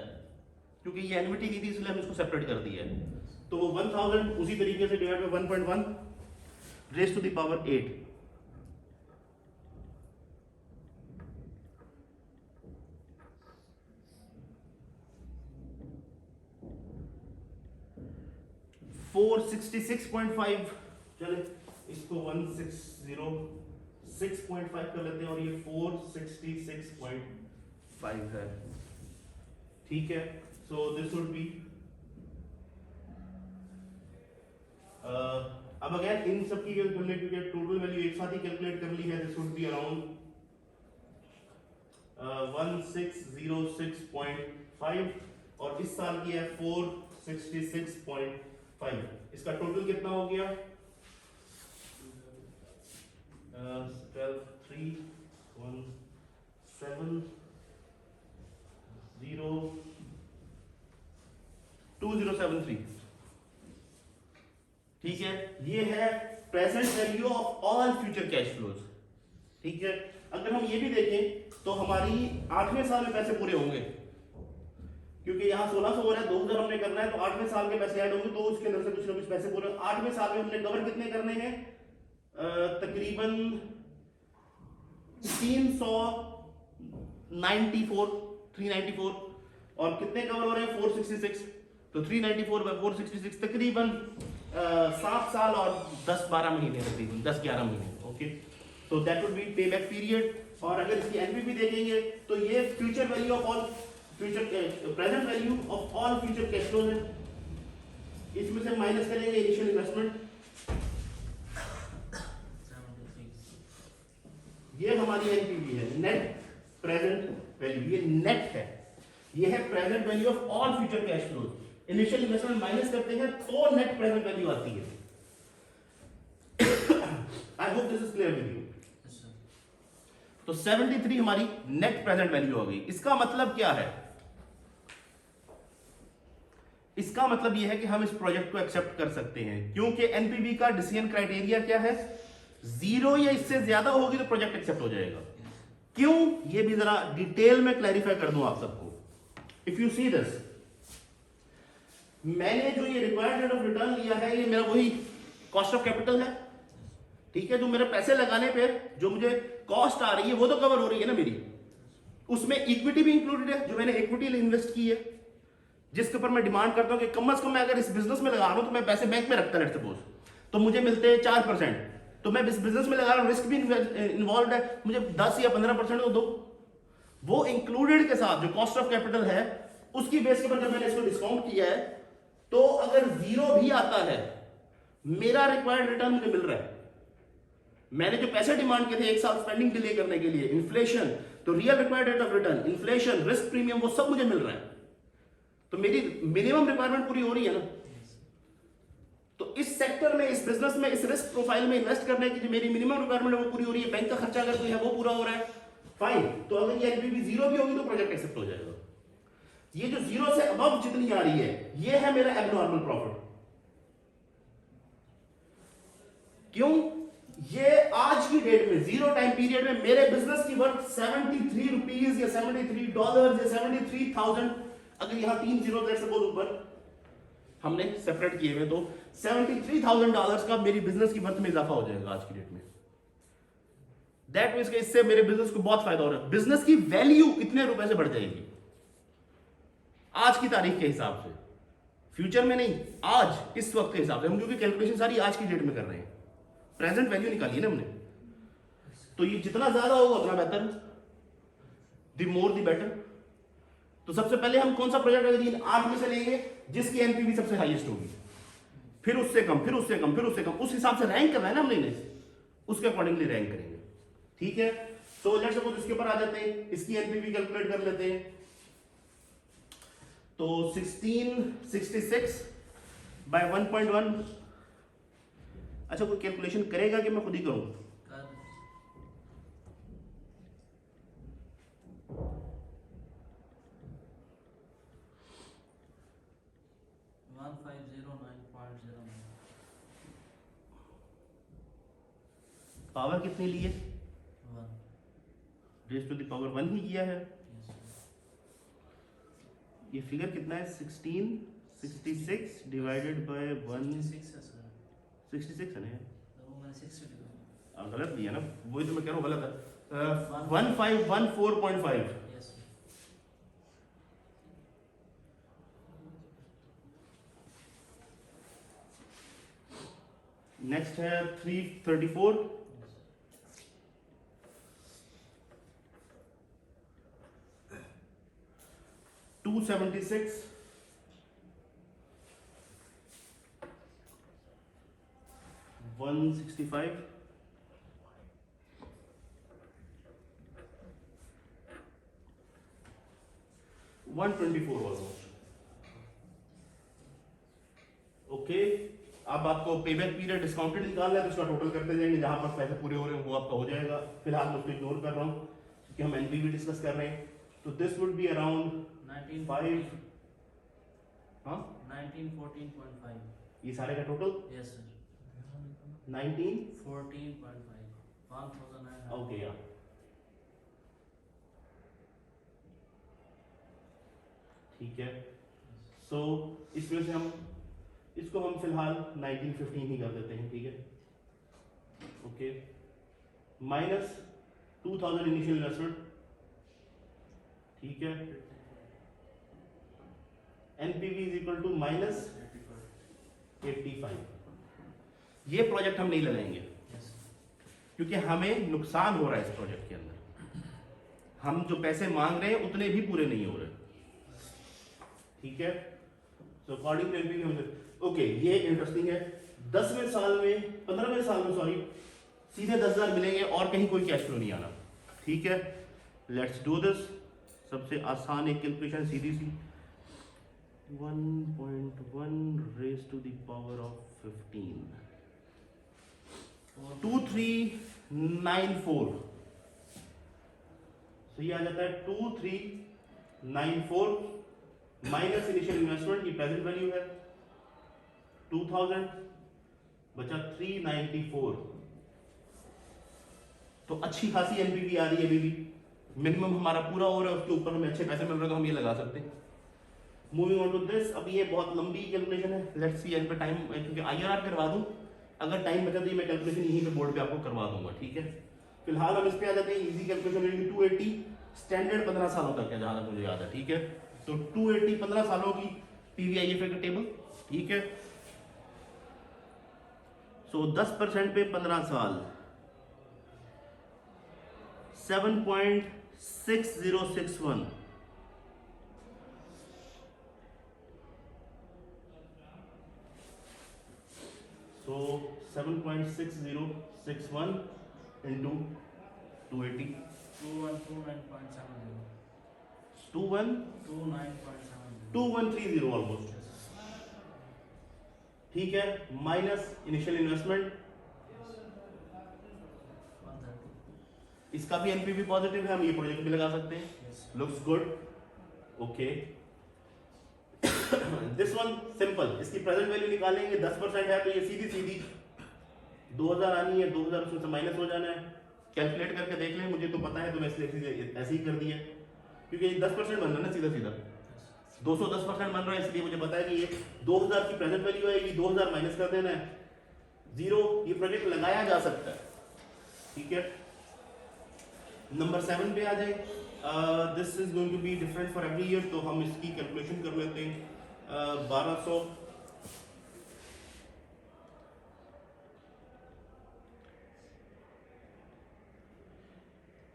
क्योंकि ये एनविटी की थी इसलिए हम इसको सेपरेट कर दिया है। तो वो 1000 उसी तरीके से divide by 1.1 raise to the power 8। $466.5, चले इसको 1606.5 कर लेते हैं, और ये 466.5 है, ठीक है। सो दिस वुड बी अब अगेन इन सब की हमने क्योंकि टोटल वैल्यू एक साथ ही कैलकुलेट कर ली है, दिस वुड बी अराउंड 1606.5, और इस साल की है 466.5। इसका टोटल कितना हो गया? 12 3 1 7 0 2073, ठीक है। ये है present value of all future cash flows, ठीक है। अगर हम ये भी देखें तो हमारी 8वें साल में पैसे पूरे होंगे, क्योंकि यहाँ 1600 हो रहा है, 2000 हमने करना है, तो 8वें साल के पैसे ऐड होंगे, तो उसके अंदर से कुछ ना कुछ पैसे पूरे। 8वें साल में हमने कवर कितने करने हैं? तकरीबन 394, और कितने कवर हो रहे हैं? 466, तो 394 बाय 466 तकरीबन 7 साल और 10-12 महीने, तकरीबन 10-11 महीने, ओके। तो दैट वुड बी पे बैक पीरियड। और अगर इसकी एनपीवी देखेंगे तो ये future value of all future present value of all future cash flows है, इसमें से माइनस करेंगे इनिशियल इन्वेस्टमेंट, 73. ये हमारी एनपीवी है, नेट प्रेजेंट वैल्यू, ये नेट है, ये है present value of all future cash flows. Initial investment minus करते हैं तो नेट प्रेजेंट वैल्यू आती है। I hope this is clear with you. Yes sir. तो 73 हमारी नेट प्रेजेंट वैल्यू हो गई। इसका मतलब क्या है? इसका मतलब यह है कि हम इस प्रोजेक्ट को एक्सेप्ट कर सकते हैं, क्योंकि एनपीवी का डिसीजन क्राइटेरिया क्या है? 0 या इससे ज्यादा होगी तो प्रोजेक्ट एक्सेप्ट हो जाएगा। क्यों? ये भी जरा डिटेल में क्लैरिफाई कर दूं आप सबको। इफ यू सी दिस, मैंने जो ये रिक्वायर्ड रेट ऑफ रिटर्न लिया है, ये मेरा वही कॉस्ट ऑफ कैपिटल है, ठीक है। जो मेरे पैसे लगाने पे जो मुझे कॉस्ट आ रही है वो तो कवर हो रही है ना मेरी। उसमें इक्विटी भी इंक्लूडेड है, जो मैंने इक्विटी इन्वेस्ट की है, जिसके ऊपर मैं डिमांड करता हूं कि कम से कम मैं अगर इस बिजनेस में लगा रहा हूं तो मैं पैसे बैंक में रखता लेट सपोज, तो मुझे मिलते हैं 4%, तो मैं इस बिजनेस में लगा रहा हूं, रिस्क भी इन्वॉल्व है, मुझे 10 या 15% तो दो। वो इंक्लूडेड के साथ जो कॉस्ट ऑफ कैपिटल है उसकी बेस के ऊपर जब मैंने इसको डिस्काउंट किया है, तो अगर 0 भी आता है मेरा रिक्वायर्ड रिटर्न मुझे मिल रहा है। मैंने जो पैसे डिमांड किए थे एक साल स्पेंडिंग डिले करने के लिए, इन्फ्लेशन, तो real required rate of return, inflation, risk premium, वो सब मुझे मिल रहा है। तो मेरी मिनिमम रिक्वायरमेंट पूरी हो रही है ना। तो इस सेक्टर में, इस बिजनेस में, इस रिस्क प्रोफाइल में इन्वेस्ट करने की जो मेरी मिनिमम रिक्वायरमेंट है वो पूरी हो रही है। बैंक का खर्चा अगर कोई है वो पूरा हो रहा है, फाइन। तो अगर ये एनपीवी 0 भी होगी तो प्रोजेक्ट एक्सेप्ट हो जाएगा। ये जो 0 से अबव जितनी आ रही है, ये है मेरा एबनॉर्मल प्रॉफिट। क्यों? ये आज की डेट में 0 टाइम पीरियड में मेरे बिजनेस की वर्थ 73 रुपीज या $73 या 73,000, अगर यहां 3 जीरो से बोल ऊपर हमने सेपरेट किए हुए, तो $73,000 का मेरी बिजनेस की वर्थ में इजाफा हो जाएगा आज की डेट में। दैट मींस कि इससे मेरे बिजनेस को बहुत फायदा हो रहा है। बिजनेस की वैल्यू कितने रुपए से बढ़ जाएगी आज की तारीख के हिसाब से, फ्यूचर में नहीं, आज इस वक्त के हिसाब से। हम क्योंकि कैलकुलेशन सारी आज की डेट में कर रहे हैं, प्रेजेंट वैल्यू निकाली ना हमने, तो ये जितना ज्यादा होगा उतना बेहतर, द मोर द बेटर। तो सबसे पहले हम कौन सा प्रोजेक्ट अगर इन 8 में से लेंगे जिसकी एनपीवी सबसे हाईएस्ट होगी, फिर उससे कम, फिर उससे कम, फिर उससे कम, उस हिसाब से रैंक करना है ना हमने इन्हें, उसके अकॉर्डिंगली रैंक करेंगे, ठीक है। सो लेट्स सपोज इसके ऊपर आ जाते हैं, इसकी एनपीवी कैलकुलेट कर लेते हैं। तो 1666 बाय 1.1, अच्छा कोई कैलकुलेशन करेगा कि मैं खुद ही करूं? कर 1509.09 पावर कितनी ली है? 1 रेज टू द पावर 1 ही किया है। ये फिगर कितना है? 1666 डिवाइडेड बाय 1, 66 है सर, 66 है ना यार? वो मैंने 60 लिखा। गलत लिया ना, वही तो मैं कह रहा हूँ गलत है। 1514.5। यस नेक्स्ट है 334, 276, 165, 124 ऑलमोस्ट। ओके, अब आपको पेबैक पीरियड डिस्काउंटेड निकालना है, तो इसका टोटल करते जाएंगे, जहां पर पैसे पूरे हो रहे हैं वो आपका हो जाएगा। फिलहाल मैं उसको इग्नोर कर रहा हूं क्योंकि हम एनपीवी डिस्कस कर रहे हैं। तो दिस वुड बी अराउंड 5, हाँ 1914.5 ये सारे का टोटल यस सर 19, 14.5 1900 ओके यार, ठीक है। सो इस वजह से हम इसको हम फिलहाल 1915 ही कर देते हैं, ठीक है। ओके, माइनस 2000 इनिशियल इन्वेस्टमेंट, ठीक है। NPV is equal to minus 85। ये प्रोजेक्ट हम नहीं लगाएंगे यस क्योंकि हमें नुकसान हो रहा है इस प्रोजेक्ट के अंदर। हम जो पैसे मांग रहे हैं उतने भी पूरे नहीं हो रहे, ठीक है। सो अकॉर्डिंग टू एनपीवी हम, ओके ये इंटरेस्टिंग है। 10वें साल में, 15वें साल में सॉरी, सीधे 10,000 मिलेंगे और कहीं कोई कैश फ्लो नहीं आना, ठीक है। Let's do this. सबसे आसान एक कैलकुलेशन सीधी सी, 1.1 raise to the power of 15, 2394 तो ये आ जाता है 2394 माइनस इनिशियल इन्वेस्टमेंट, ये प्रेजेंट वैल्यू है 2000, बचा 394। तो अच्छी खासी एनपीवी आ रही है अभी भी, मिनिमम हमारा पूरा हो रहा है, उसके ऊपर हमें अच्छे पैसे मिल रहे हैं तो हम ये लगा सकते हैं। मूविंग ऑन टू दिस, अब ये बहुत लंबी कैलकुलेशन है, लेट्स सी इन पे टाइम, क्योंकि आईआरआर करवा दूं, अगर टाइम बचा तो ये मैं कैलकुलेशन यहीं पे बोर्ड पे आपको करवा दूंगा, ठीक है। फिलहाल हम इस पे आ जाते हैं, इजी कैलकुलेशन रहेगी 280, स्टैंडर्ड 15 सालों तक है जहां तक मुझे याद है, ठीक है। तो 280 15 सालों की पीवीआईएफ का टेबल, ठीक है। सो 10% पे 15 साल 7.6061, so 7.6061 into 280, 2129.70. 2130 2130. ऑलमोस्ट, ठीक है। Minus initial investment, 130. इसका भी एनपीवी पॉजिटिव है, हम ये प्रोजेक्ट भी लगा सकते हैं, Yes. Looks good, okay. This one simple, इसकी प्रेजेंट वैल्यू निकालेंगे, 10% है तो ये सीधी सीधी 2000 आनी है, 2000 उसमें से माइनस हो जाना है, कैलकुलेट करके देख लें, मुझे तो पता है तो मैं इसलिए ऐसे ही कर दिया, क्योंकि 10% बन रहा है ना सीधा सीधा, 210% बन रहा है, इसलिए मुझे पता है कि ये 2000 की प्रेजेंट वैल्यू आएगी, 2000 माइनस कर देना है, 0, ये प्रोजेक्ट लगाया जा सकता है, ठीक है। नंबर 7 पे आ जाए, this is going to be different for every year, तो हम इसकी कैलकुलेशन कर लेते हैं, 1200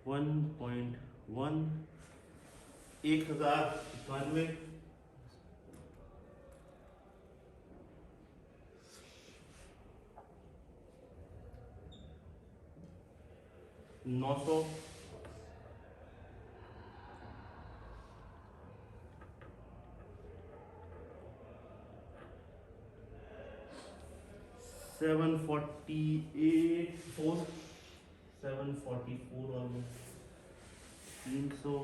1.1 1091 900 748 744 almost 300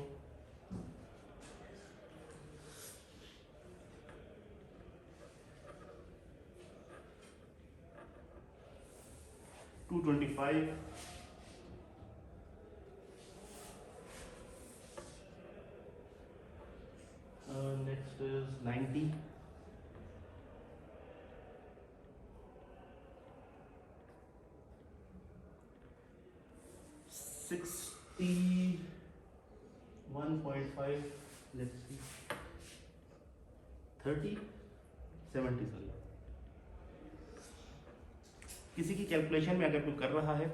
225 next is 90 61.5, let's see 30 70, sorry, किसी की कैलकुलेशन में अगर कोई कर रहा है,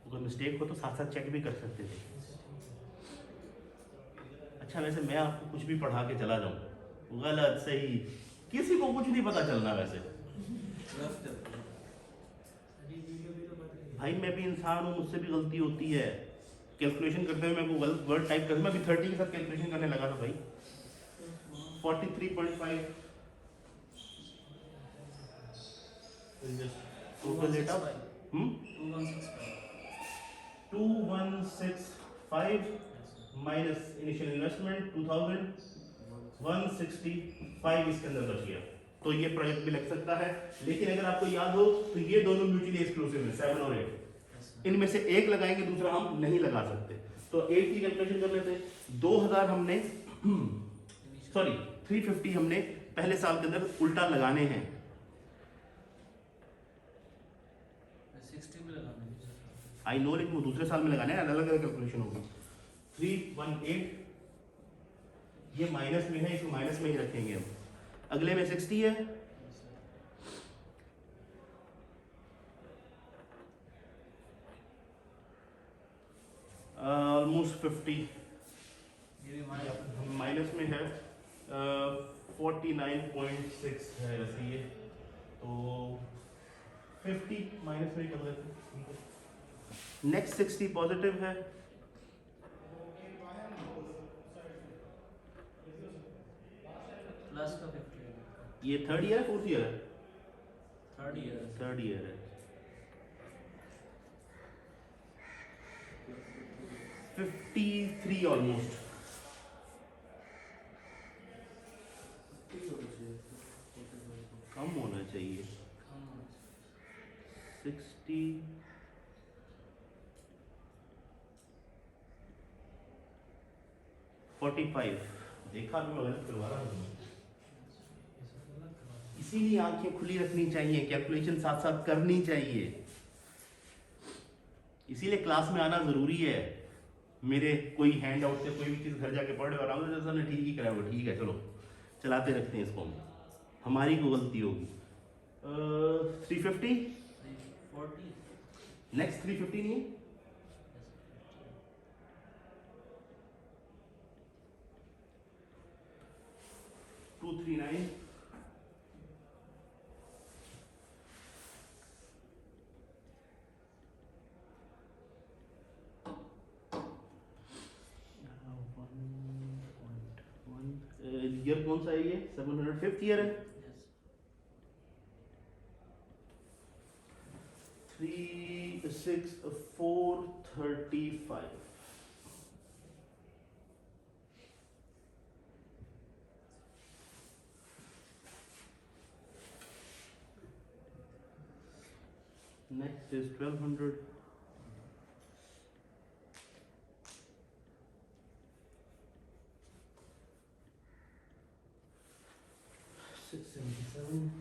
अगर मिस्टेक हो तो साथ साथ चेक भी कर सकते थे। अच्छा, वैसे मैं आपको कुछ भी पढ़ा के चला जाऊं, गलत सही किसी को कुछ नहीं पता चलना, वैसे भाई मैं भी इंसान हूँ, मुझसे भी गलती होती है, कैलकुलेशन करते हुए मैं को गलत वर्ड टाइप कर, मैं भी 30 के साथ कैलकुलेशन करने लगा था भाई, 43.5 total data 2165 minus initial investment 2165 इसके अंदर बच गया, तो ये प्रोजेक्ट भी लग सकता है। लेकिन अगर आपको याद हो तो ये दोनों म्यूचुअली एक्सक्लूसिव है, 7 और 8, इनमें से एक लगाएंगे, दूसरा हम नहीं लगा सकते, तो 8 की कैलकुलेशन कर लेते हैं। 2000 हमने सॉरी 350 हमने पहले साल के अंदर उल्टा लगाने हैं, 60 भी लगाना है। आई नो, लेकिन वो दूसरे साल में लगाने हैं, अलग अलग कैलकुलेशन होगी। 318 ये माइनस में है, इसको माइनस में ही रखेंगे हम, अगले में 60 है, ऑलमोस्ट 50 ये भी माइनस में है, 49.6 है वैसे ये, तो 50 माइनस में ही कर लेते हैं। नेक्स्ट 60 पॉजिटिव है, प्लस का 50 ये थर्ड ईयर है, फोर्थ ईयर है, थर्ड ईयर थर्ड ईयर है, 50 53 ऑलमोस्ट। कम होना चाहिए 60 45। देखा भी मैं गलत करवा रहा हूँ। इसीलिए आंखें खुली रखनी चाहिए, कैलकुलेशन साथ साथ करनी चाहिए, इसीलिए क्लास में आना जरूरी है। मेरे कोई हैंड आउट से कोई भी चीज़ घर जाके पढ़े और राहुल जैसा ने ठीक ही कराया होगा, ठीक है चलो चलाते रखते हैं इसको हम, हमारी को गलती होगी। 350 40 नेक्स्ट 350 नहीं है? 239 ईयर कौन सा है ये? 705th ईयर है। 36435 next is 1200 677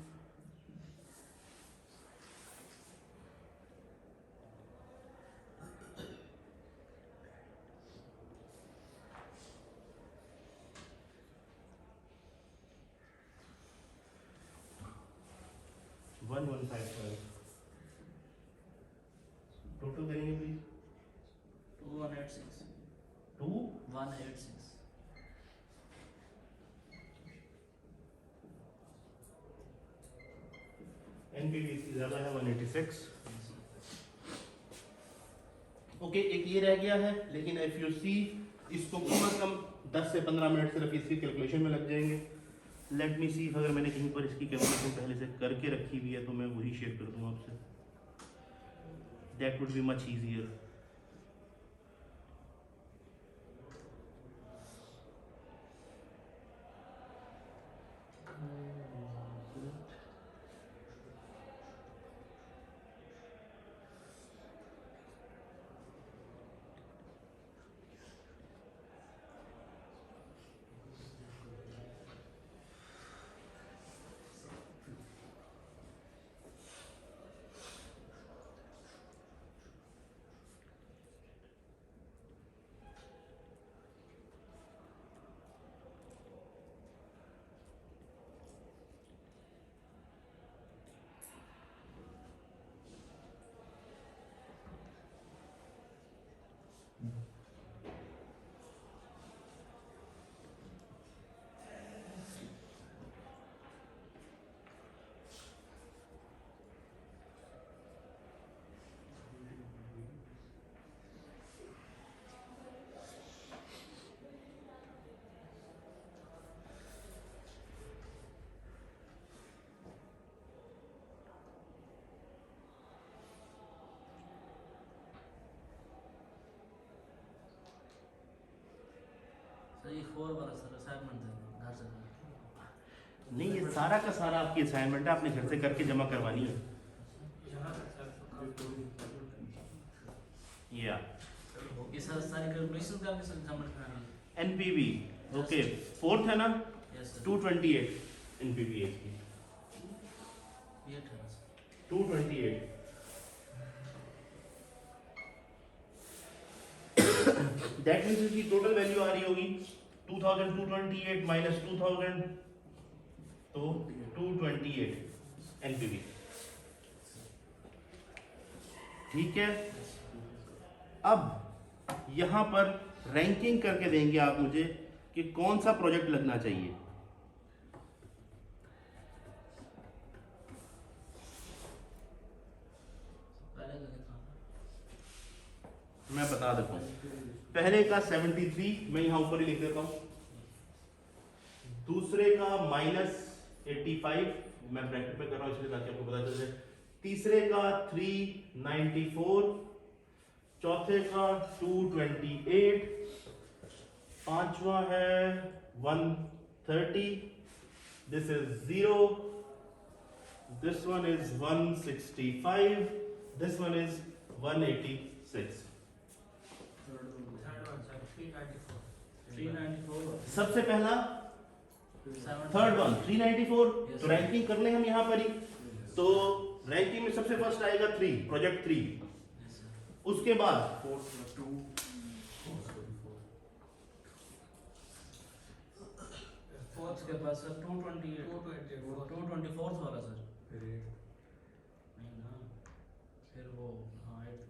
1155 टोटल करेंगे प्लीज। 2186 2 186 एनपीवी इसकी ज्यादा है 186। ओके एक ये रह गया है, लेकिन इफ यू सी इसको कम से कम 10 से 15 मिनट सिर्फ इसकी कैलकुलेशन में लग जाएंगे। लेट मी सी अगर मैंने कहीं पर इसकी कैलकुलेशन पहले से करके रखी हुई है तो मैं वही शेयर कर दूँ आपसे, that would be much easier. Sir ये 4 वाला सर असाइनमेंट है घर से। नहीं ये सारा का सारा आपकी असाइनमेंट है, आपने घर से करके जमा करवानी है। यहाँ तक सर या ये सर सारी कैलकुलेशन करके सर सबमिट करानी है। एनपीवी ओके 4th है ना? यस सर 228 एनपीवी है इसकी, ये था सर 228। दैट मीन्स इसकी टोटल वैल्यू आ रही होगी 2228 माइनस 2000 तो 228 एनपीवी। ठीक है, अब यहां पर रैंकिंग करके देंगे आप मुझे कि कौन सा प्रोजेक्ट लगना चाहिए। पहले का कितना मैं बता देता हूँ, पहले का 73 मैं यहां ऊपर ही लिख देता हूं, दूसरे का -85 मैं ब्रैकेट में कर रहा हूं इसलिए ताकि आपको पता चल जाए, तीसरे का 394, चौथे का 228, पांचवा है 130, this is 0, this one is 165, this one is 186. Third one, sir, 394. 394 सबसे पहला 7 थर्ड वन 394, Yes, तो sir. रैंकिंग कर लें हम यहाँ पर ही। तो रैंकिंग में सबसे फर्स्ट आएगा 3, प्रोजेक्ट 3, Yes, sir. उसके बाद फोर्थ के पास सर 228 224 वाला सर नहीं ना फिर वो हाँ 8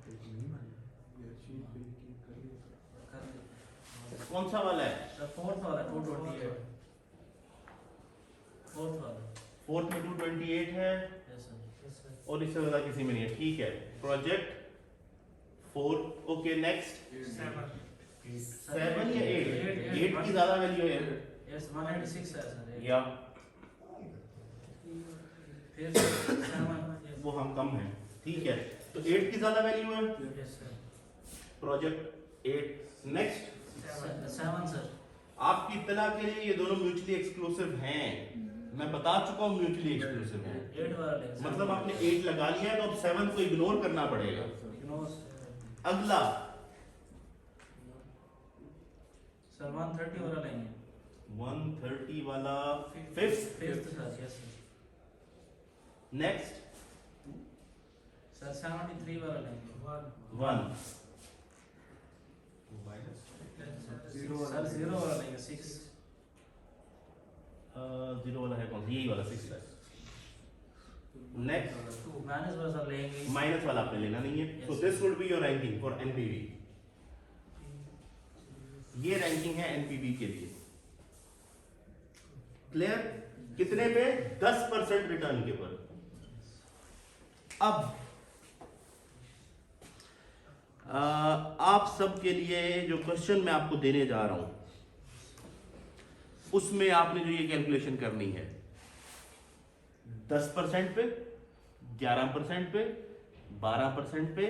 कर कौन सा वाला है? सर फोर्थ वाला 228 फोर्थ वाला फोर्थ में 228 है यस सर और इससे ज्यादा किसी में नहीं है, ठीक है। प्रोजेक्ट 4, ओके नेक्स्ट 7 या 8, 8 की ज्यादा वैल्यू है यस 186 है सर या फिर 7 वो हम कम है, ठीक है। तो 8 की ज्यादा वैल्यू है, yes sir project 8 next. 7 sir आपकी इत्तला के लिए ये दोनों म्यूचुअली एक्सक्लूसिव हैं, मैं बता चुका हूँ म्यूचुअली एक्सक्लूसिव हैं। 8 वाला लेंगे मतलब आपने 8 लगा लिया है तो अब 7 को इग्नोर करना पड़ेगा। अगला सर 130 वाला लेंगे 130 वाला fifth, fifth sir yes sir next sir 73 वाला लेंगे 1 सर 0 वाला लेंगे 6 0 वाला है कौन सा? यही वाला 6 है। नेक्स्ट माइनस वाला सर लेंगे माइनस वाला आपने लेना नहीं है, सो Yes. This would be your ranking for NPV. ये रैंकिंग है एनपीवी के लिए, क्लियर? कितने पे? 10% रिटर्न के पर। अब आप सब के लिए जो क्वेश्चन मैं आपको देने जा रहा हूं उसमें आपने जो ये कैलकुलेशन करनी है 10% पे, 11% पे, 12% पे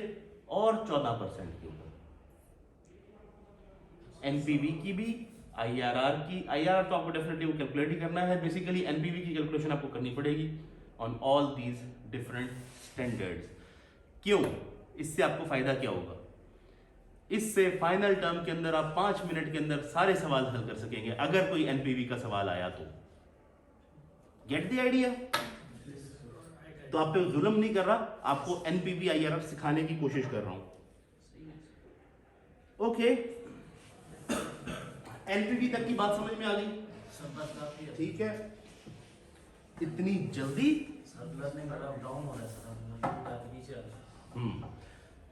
और 14% के ऊपर। एनपीवी की भी, आईआरआर की। आईआरआर तो आपको डेफिनेटली वो कैलकुलेट ही करना है, बेसिकली एनपीवी की कैलकुलेशन आपको करनी पड़ेगी on all these different standards. क्यों? इससे आपको फायदा क्या होगा? इससे फाइनल टर्म के अंदर आप 5 मिनट के अंदर सारे सवाल हल कर सकेंगे अगर कोई एनपीवी का सवाल आया तो। Gate the idea? तो आप पे जुल्म नहीं कर रहा, आपको एनपीवी आईआरआर सिखाने की कोशिश कर रहा हूं। ओके, एनपीवी तक की बात समझ में आ गई? सर बस काफी है ठीक है, इतनी जल्दी? सर लर्निंग डाउन हो रहा है सर अब नीचे आ रहा है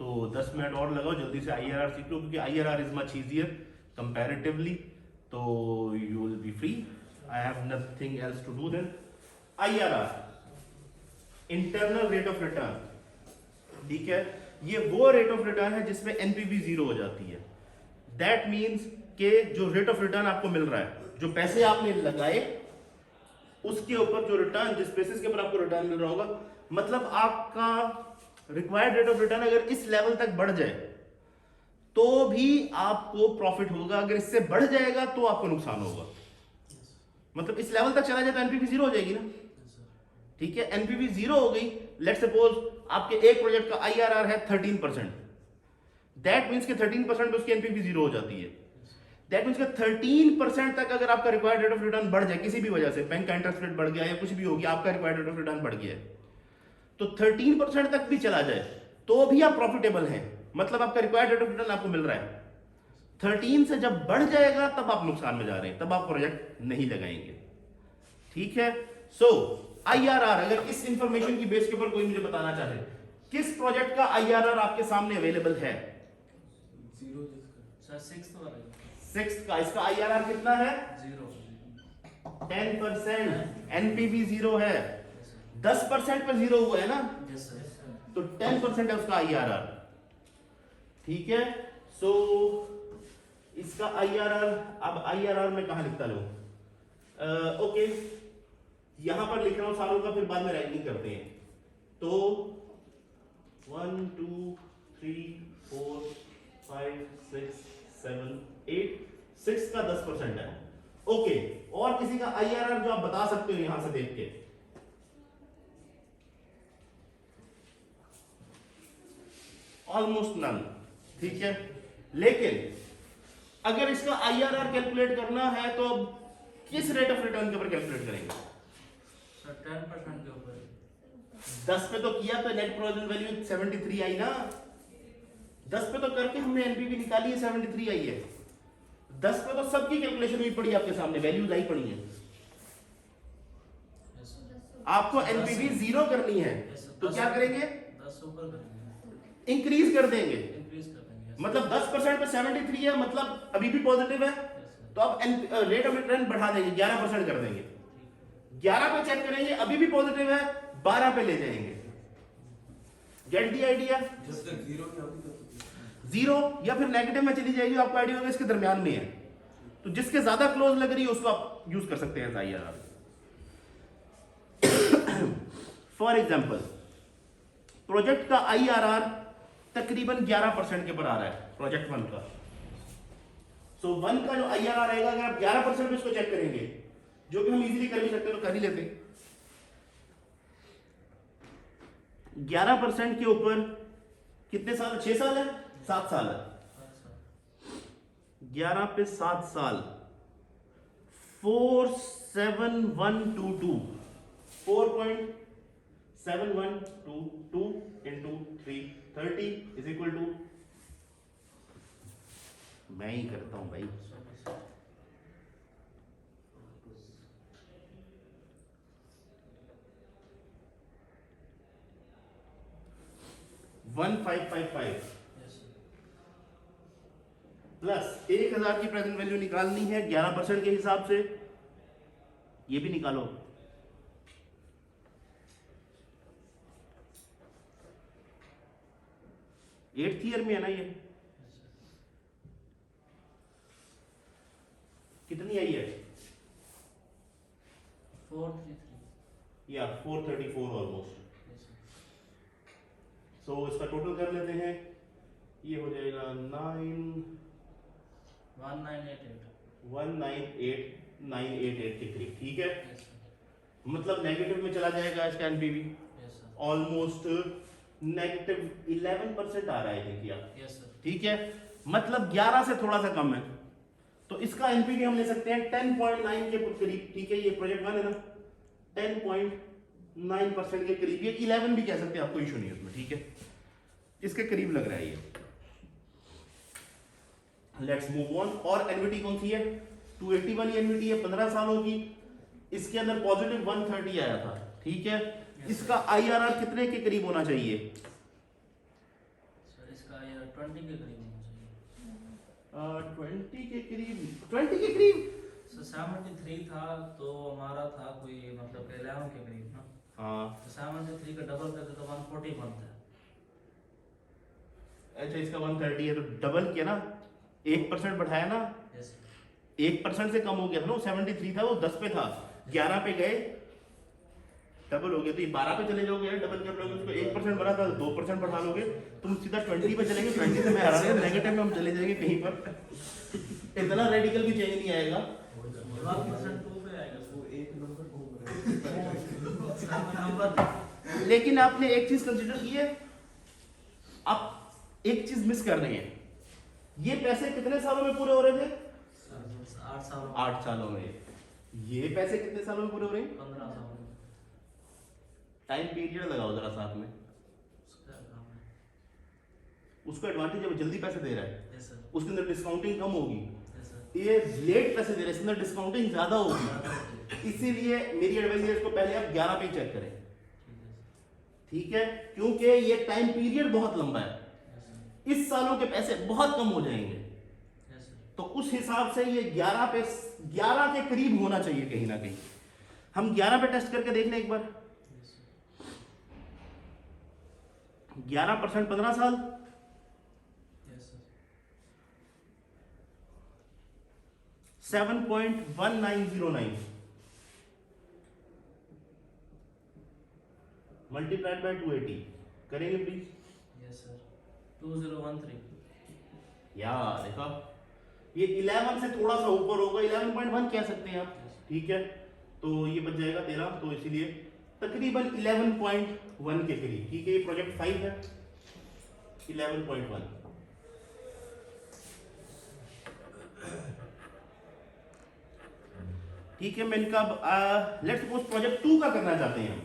तो 10 मिनट और लगाओ, जल्दी से आईआरआर सीख लो, क्योंकि IRR is much easier comparatively, तो you will be free. I have nothing else to do then. IRR, internal rate of return, ठीक है? ये वो रेट ऑफ रिटर्न है जिसमें एनपीवी 0 हो जाती है। दैट मीन्स कि जो रेट ऑफ रिटर्न आपको मिल रहा है, जो पैसे आपने लगाए उसके ऊपर जो रिटर्न, जिस बेसिस के ऊपर आपको रिटर्न मिल रहा होगा, मतलब आपका रिक्वायर्ड रेट ऑफ रिटर्न अगर इस लेवल तक बढ़ जाए तो भी आपको प्रॉफिट होगा, अगर इससे बढ़ जाएगा तो आपको नुकसान होगा। मतलब इस लेवल तक चला जाए तो एनपीवी 0 हो जाएगी ना, ठीक है? एनपीवी 0 हो गई, लेट्स सपोज आपके एक प्रोजेक्ट का आईआरआर है 13%, दैट मींस कि 13% उसकी एनपीवी 0 हो जाती है। दैट मींस कि 13% तक अगर आपका रिक्वायर्ड रेट ऑफ रिटर्न बढ़ जाए किसी भी वजह से, बैंक का इंटरेस्ट रेट बढ़ गया या कुछ भी हो गया, आपका रिक्वायर्ड रेट ऑफ रिटर्न बढ़ गया है, तो 13% तक भी चला जाए तो भी आप प्रॉफिटेबल हैं, मतलब आपका रिक्वायर्ड रेट ऑफ रिटर्न आपको मिल रहा है। 13 से जब बढ़ जाएगा तब आप नुकसान में जा रहे हैं, तब आप प्रोजेक्ट नहीं लगाएंगे, ठीक है? सो आईआरआर, अगर इस इंफॉर्मेशन की बेस के ऊपर कोई मुझे बताना चाहे किस प्रोजेक्ट का आईआरआर आपके सामने अवेलेबल है? सर 6th वाला 6 का, इसका आईआरआर कितना है? 0 10%, एनपीवी 0 है, 10% पर 0 हुआ है ना, यस सर तो 10% है उसका आईआरआर, ठीक है? सो इसका आईआरआर, अब आईआरआर में कहां लिखता लो? ओके, यहां पर लिख रहा हूं सालों का, फिर बाद में रैंकिंग करते हैं। तो 1 2 3 4 5 6 7 8 6 का 10% है। ओके, और किसी का IRR जो आप बता सकते हो यहां से देख के? Almost none. ठीक है, लेकिन अगर इसका IRR कैलकुलेट करना है तो अब किस रेट ऑफ रिटर्न के ऊपर कैलकुलेट करेंगे? सर 10% के ऊपर 10 पे तो किया तो नेट प्रेजेंट वैल्यू 73 आई ना। 10 पे तो करके हमने एनपीवी निकाली है, 73 आई है। 10 पे तो सबकी कैलकुलेशन हुई पड़ी आपके सामने, वैल्यूज आई पड़ी है। यस सर आपको एनपीवी 0 करनी है तो क्या करेंगे? 10 ऊपर करेंगे, इंक्रीज कर देंगे। इंक्रीज कर देंगे। मतलब 10% पे 73 है, मतलब अभी भी पॉजिटिव है, तो अब रेट ऑफ रिटर्न बढ़ा देंगे, 11% कर देंगे। 11 पे चेक करेंगे, अभी भी पॉजिटिव है, 12 पे ले जाएंगे। Get the idea? जब तक जीरो नहीं होती तब तक जीरो या फिर नेगेटिव में चली जाएगी, आपको आइडिया होगा इसके दरमियान में है, तो जिसके ज्यादा क्लोज लग रही है उसको आप यूज कर सकते हैं IRR। फॉर एग्जाम्पल प्रोजेक्ट का IRR तकरीबन 11% के ऊपर आ रहा है, प्रोजेक्ट 1 का। सो 1 का जो IRR आएगा, अगर आप 11% पे इसको चेक करेंगे, जो कि हम इजीली कर भी सकते हैं तो कर ही लेते हैं। 11% के ऊपर कितने साल? 6 साल है, 7 साल है। 11 पे 7 साल, 47122 4.7122 into 330 इज इक्वल टू, मैं ही करता हूं भाई, 1555 प्लस 1000 की प्रेजेंट वैल्यू निकालनी है 11% के हिसाब से, ये भी निकालो। एट्थ ईयर में है ना ये, कितनी आई है? 433 या 434 ऑलमोस्ट। सो इसका टोटल कर लेते हैं, ये हो जाएगा 1988 के करीब। ठीक है, मतलब नेगेटिव में चला जाएगा इसका एनपीवी, ऑलमोस्ट नेगेटिव 11% आ रहा है, देखिए आप। ठीक है, मतलब 11 से थोड़ा सा कम है, तो इसका एनपीवी हम ले सकते हैं 10.9 के करीब। ठीक है, ये प्रोजेक्ट 1 है ना, 10.9% के करीब, ये 11 भी कह सकते हैं, आपको इशू नहीं है उसमें। ठीक है, इसके करीब लग रहा है ये। Let's move on. और एनवीटी कौन सी है? 280 वाली एनवीटी है, 15 सालों की। इसके अंदर पॉजिटिव 130 आया था। ठीक है, इसका IRR कितने के करीब होना चाहिए? सर इसका IRR 20 के करीब होना चाहिए। 20 के करीब, 20 के करीब। सर 73 था तो हमारा था कोई मतलब 11 के करीब ना। हाँ, तो 73 का डबल करके तो 140 बनता है। अच्छा, इसका 130 है तो डबल किया ना, 1% बढ़ाया ना, यस 1% से कम हो गया था ना, वो 73 था, वो 10 पे था, 11 पे गए, डबल हो गया। तो ये 12 पे चले जाओगे, डबल कर लोगे उसको, 1% बढ़ा था 2% बढ़ा लोगे, तुम सीधा 20 पे चलेंगे। 20 से मैं हरा दूंगा, नेगेटिव में हम चले जाएंगे कहीं पर। इतना रेडिकल भी चेंज नहीं आएगा। 1% 2 पे आएगा। वो एक नंबर घूम रहा नंबर लेकिन आपने एक चीज कंसीडर की है, आप एक चीज मिस कर रहे हैं। ये पैसे कितने सालों में पूरे हो रहे थे? 8 सालों 8 सालों में। ये पैसे कितने सालों में पूरे हो रहे हैं? 15 सालों में। टाइम पीरियड लगाओ जरा साथ में। उसका काम है। उसको एडवांटेज है, वो जल्दी पैसे दे रहा है, यस सर उसके अंदर डिस्काउंटिंग कम होगी। यस सर ये लेट पैसे दे रहे हैं, इसके अंदर डिस्काउंटिंग ज्यादा होगी। इसीलिए मेरी एडवाइस है, इसको पहले आप 11 पे चेक करें। ठीक है, क्योंकि ये टाइम पीरियड बहुत लंबा है, इस सालों के पैसे बहुत कम हो जाएंगे। तो उस हिसाब से ये 11 के करीब होना चाहिए कहीं ना कहीं। हम 11 पे टेस्ट करके देख लें एक बार। 11% 15 साल, 7.1909 मल्टीप्लाइड बाय 280 करेंगे प्लीज। Yes sir 2013। या देखा, ये 11 से थोड़ा सा ऊपर होगा, 11.1 कह सकते हैं आप, ठीक है। तो ये बच जाएगा 13, तो इसीलिए तकरीबन 11.1 के करीब, ठीक है। ये प्रोजेक्ट 5 है, 11.1। ठीक है। मैं इनका लेट्स सपोज प्रोजेक्ट 2 का करना चाहते हैं हम।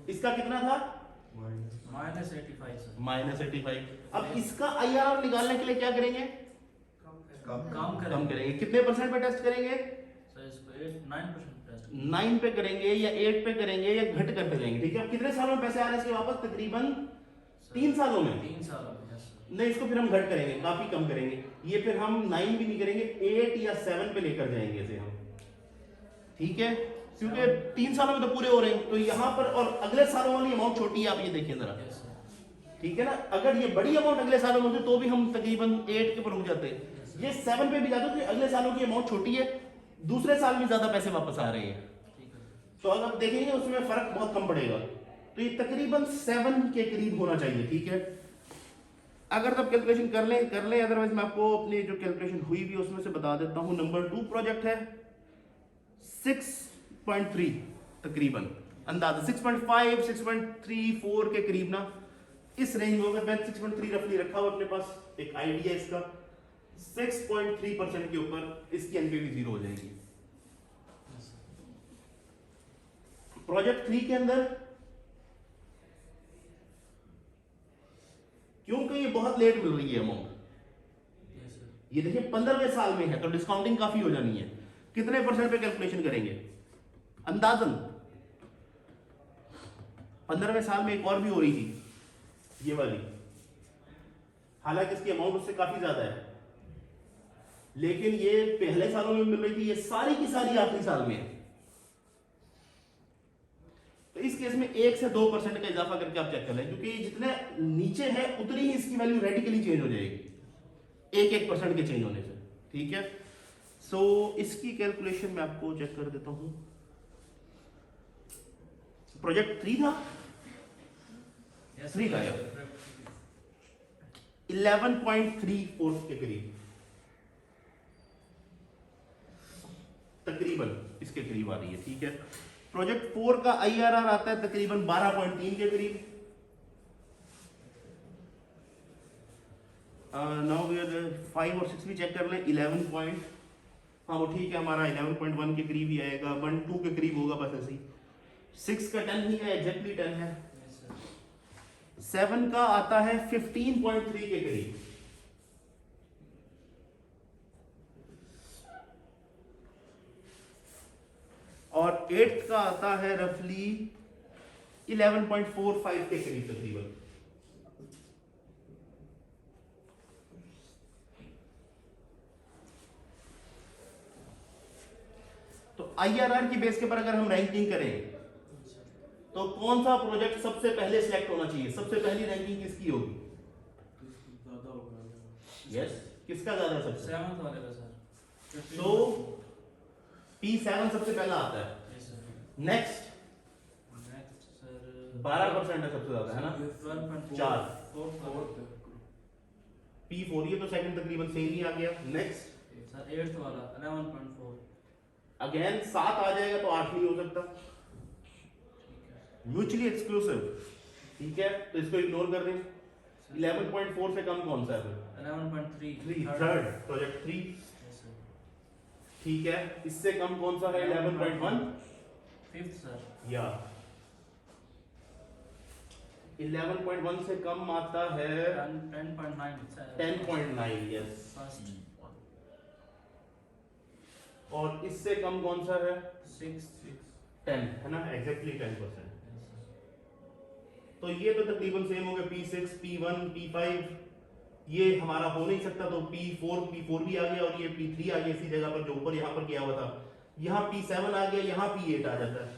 इसका कितना था? -85 सर। -85। अब इसका IRR निकालने के लिए क्या करेंगे? कम कम करेंगे करेंगे। कितने परसेंट पे टेस्ट करेंगे? सर इसको 9% टेस्ट 9 पे करेंगे या 8 पे करेंगे या घट करते जाएंगे, ठीक है। अब कितने सालों में पैसे आ रहे हैं इसके वापस? तकरीबन 3 सालों में। 3 सालों में। Yes sir. नहीं, इसको फिर हम घट करेंगे, काफी कम करेंगे। ये फिर हम 9 भी नहीं करेंगे, 8 या 7 पे लेकर जाएंगे इसे हम, ठीक है। क्योंकि 3 सालों में तो पूरे हो रहे हैं, तो यहाँ पर और अगले सालों वाली अमाउंट छोटी है, आप ये देखिए जरा, यस सर। ठीक है ना। अगर ये बड़ी अमाउंट अगले सालों में होती तो भी हम तकरीबन 8 के ऊपर रुक जाते, ये 7 पे भी जाते, तो अगले सालों की अमाउंट छोटी है, दूसरे साल में ज्यादा पैसे वापस आ रहे हैं। ठीक है सर। तो अगर आप देखेंगे उसमें फर्क बहुत कम पड़ेगा, तो ये तकरीबन 7 के करीब होना चाहिए, ठीक है। अगर आप कैलकुलेशन कर लें, अदरवाइज मैं आपको अपनी जो कैलकुलेशन हुई भी उसमें से बता देता हूं। नंबर 2 प्रोजेक्ट है 6.3 तकरीबन, अंदाजा 6.5 6.34 के करीब ना, इस रेंज में होगा। मैं 6.3 रफली रखा हुआ अपने पास, एक आइडिया इसका। 6.3% के ऊपर इसकी एनपीवी 0 हो जाएगी। Yes sir. प्रोजेक्ट 3 के अंदर क्योंकि ये बहुत लेट मिल रही है अमाउंट, यस सर। ये देखिए 15वें साल में है, तो डिस्काउंटिंग काफी हो जानी है। कितने परसेंट पे कैलकुलेशन करेंगे? अंदाजन 15वें साल में एक और भी हो रही थी, ये वाली, हालांकि इसकी अमाउंट उससे काफी ज्यादा है, लेकिन ये पहले सालों में मिल रही थी, ये सारी की सारी आखिरी साल में है। तो इस केस में 1 से 2% का इजाफा करके आप चेक कर लें, क्योंकि जितने नीचे है उतनी ही इसकी वैल्यू रेडिकली चेंज हो जाएगी 1% के चेंज होने से, ठीक है। सो इसकी कैलकुलेशन मैं आपको चेक कर देता हूं। प्रोजेक्ट 3 था, यस 3 था यार, 11.34 के करीब, तकरीबन इसके करीब आ रही है, ठीक है। प्रोजेक्ट 4 का IRR आता है तकरीबन 12.3 के करीब। नाउ वी आर 5 और 6 भी चेक कर लें। 11 पॉइंट, हाँ वो ठीक है, हमारा 11.1 के करीब ही आएगा, 1-2 के करीब होगा बस ऐसे ही। 6 का 10 ही है, एग्जैक्टली 10 है। Yes sir. 7 का आता है 15.3 के करीब, और 8 का आता है रफली 11.45 के करीब तकरीबन। तो IRR की बेस के पर अगर हम रैंकिंग करें तो कौन सा प्रोजेक्ट सबसे पहले सिलेक्ट होना चाहिए? सबसे पहली रैंकिंग किसकी होगी? ज्यादा होगा। यस, किसका ज्यादा सबसे? 7th वाले का सर। तो P7 सबसे पहला आता है। Yes sir. Next next sir 12% है सबसे ज्यादा, है ना? 12.4 4 4th P4, ये तो सेकंड तकरीबन सेम ही आ गया। नेक्स्ट सर 8th वाला 11.4। अगेन 7 आ जाएगा तो 8 नहीं हो सकता, म्यूचुअली एक्सक्लूसिव, ठीक है। तो इसको इग्नोर कर दें। 11.4 से कम कौन सा है? 11.3 थर्ड प्रोजेक्ट 3, यस सर। ठीक है। इससे कम कौन सा है? 11.1 5th सर। या 11.1 से कम आता है 10.9 सर। 10.9, यस। फर्स्ट और इससे कम कौन सा है? 6 10, है ना? एग्जैक्टली 10%। तो ये तो तकरीबन सेम हो गया। P6, P1, P5 ये हमारा हो नहीं सकता, तो P4 भी आ गया, और ये P3 आ गया इसी जगह पर जो ऊपर यहाँ पर किया हुआ था। यहाँ P7 आ गया, यहाँ P8 आ जाता है।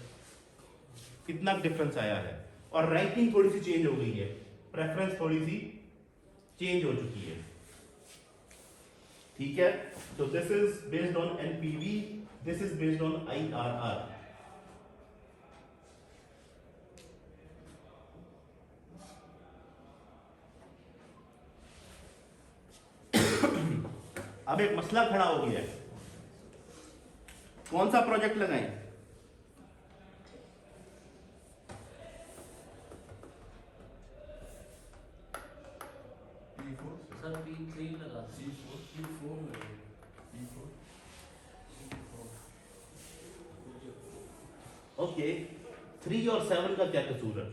कितना डिफरेंस आया है, और रैंकिंग थोड़ी सी चेंज हो गई है, प्रेफरेंस थोड़ी सी चेंज हो चुकी है, ठीक है। तो this is based on NPV, this is based on IRR। अब एक मसला खड़ा हो गया है, कौन सा प्रोजेक्ट लगाएं? सर P3 लगा दें। ओके, 3 और 7 का क्या कसूर है?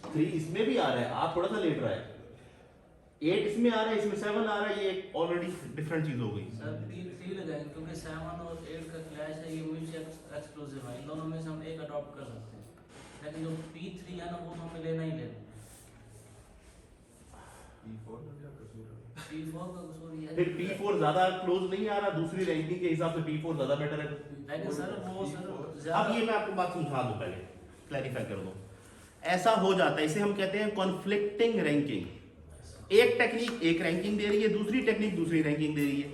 3 इसमें भी आ रहा है, आप थोड़ा सा लेट रहा है। 8 इसमें आ रहा है, इसमें 7 आ रहा है, ये ऑलरेडी डिफरेंट चीज हो गई। सर P3 लगाएं क्योंकि 7 और 8 का क्लैश है, ये म्यूचुअल एक्सक्लूसिव है, इन दोनों में से हम एक अडॉप्ट कर सकते हैं, लेकिन जो P3 है ना वो तो हमें लेना ही लेना। P4 का कसूर ये है। फिर P4 ज्यादा क्लोज नहीं आ रहा, दूसरी रैंकिंग के हिसाब से P4 ज्यादा बेटर है। लेकिन सर वो सर अब ज्यादा ये मैं आपको बात समझा दूं, पहले क्लैरिफाई कर दूं। ऐसा हो जाता है, इसे हम कहते हैं कॉन्फ्लिक्टिंग रैंकिंग। एक टेक्निक एक रैंकिंग दे रही है, दूसरी टेक्निक दूसरी रैंकिंग दे रही है।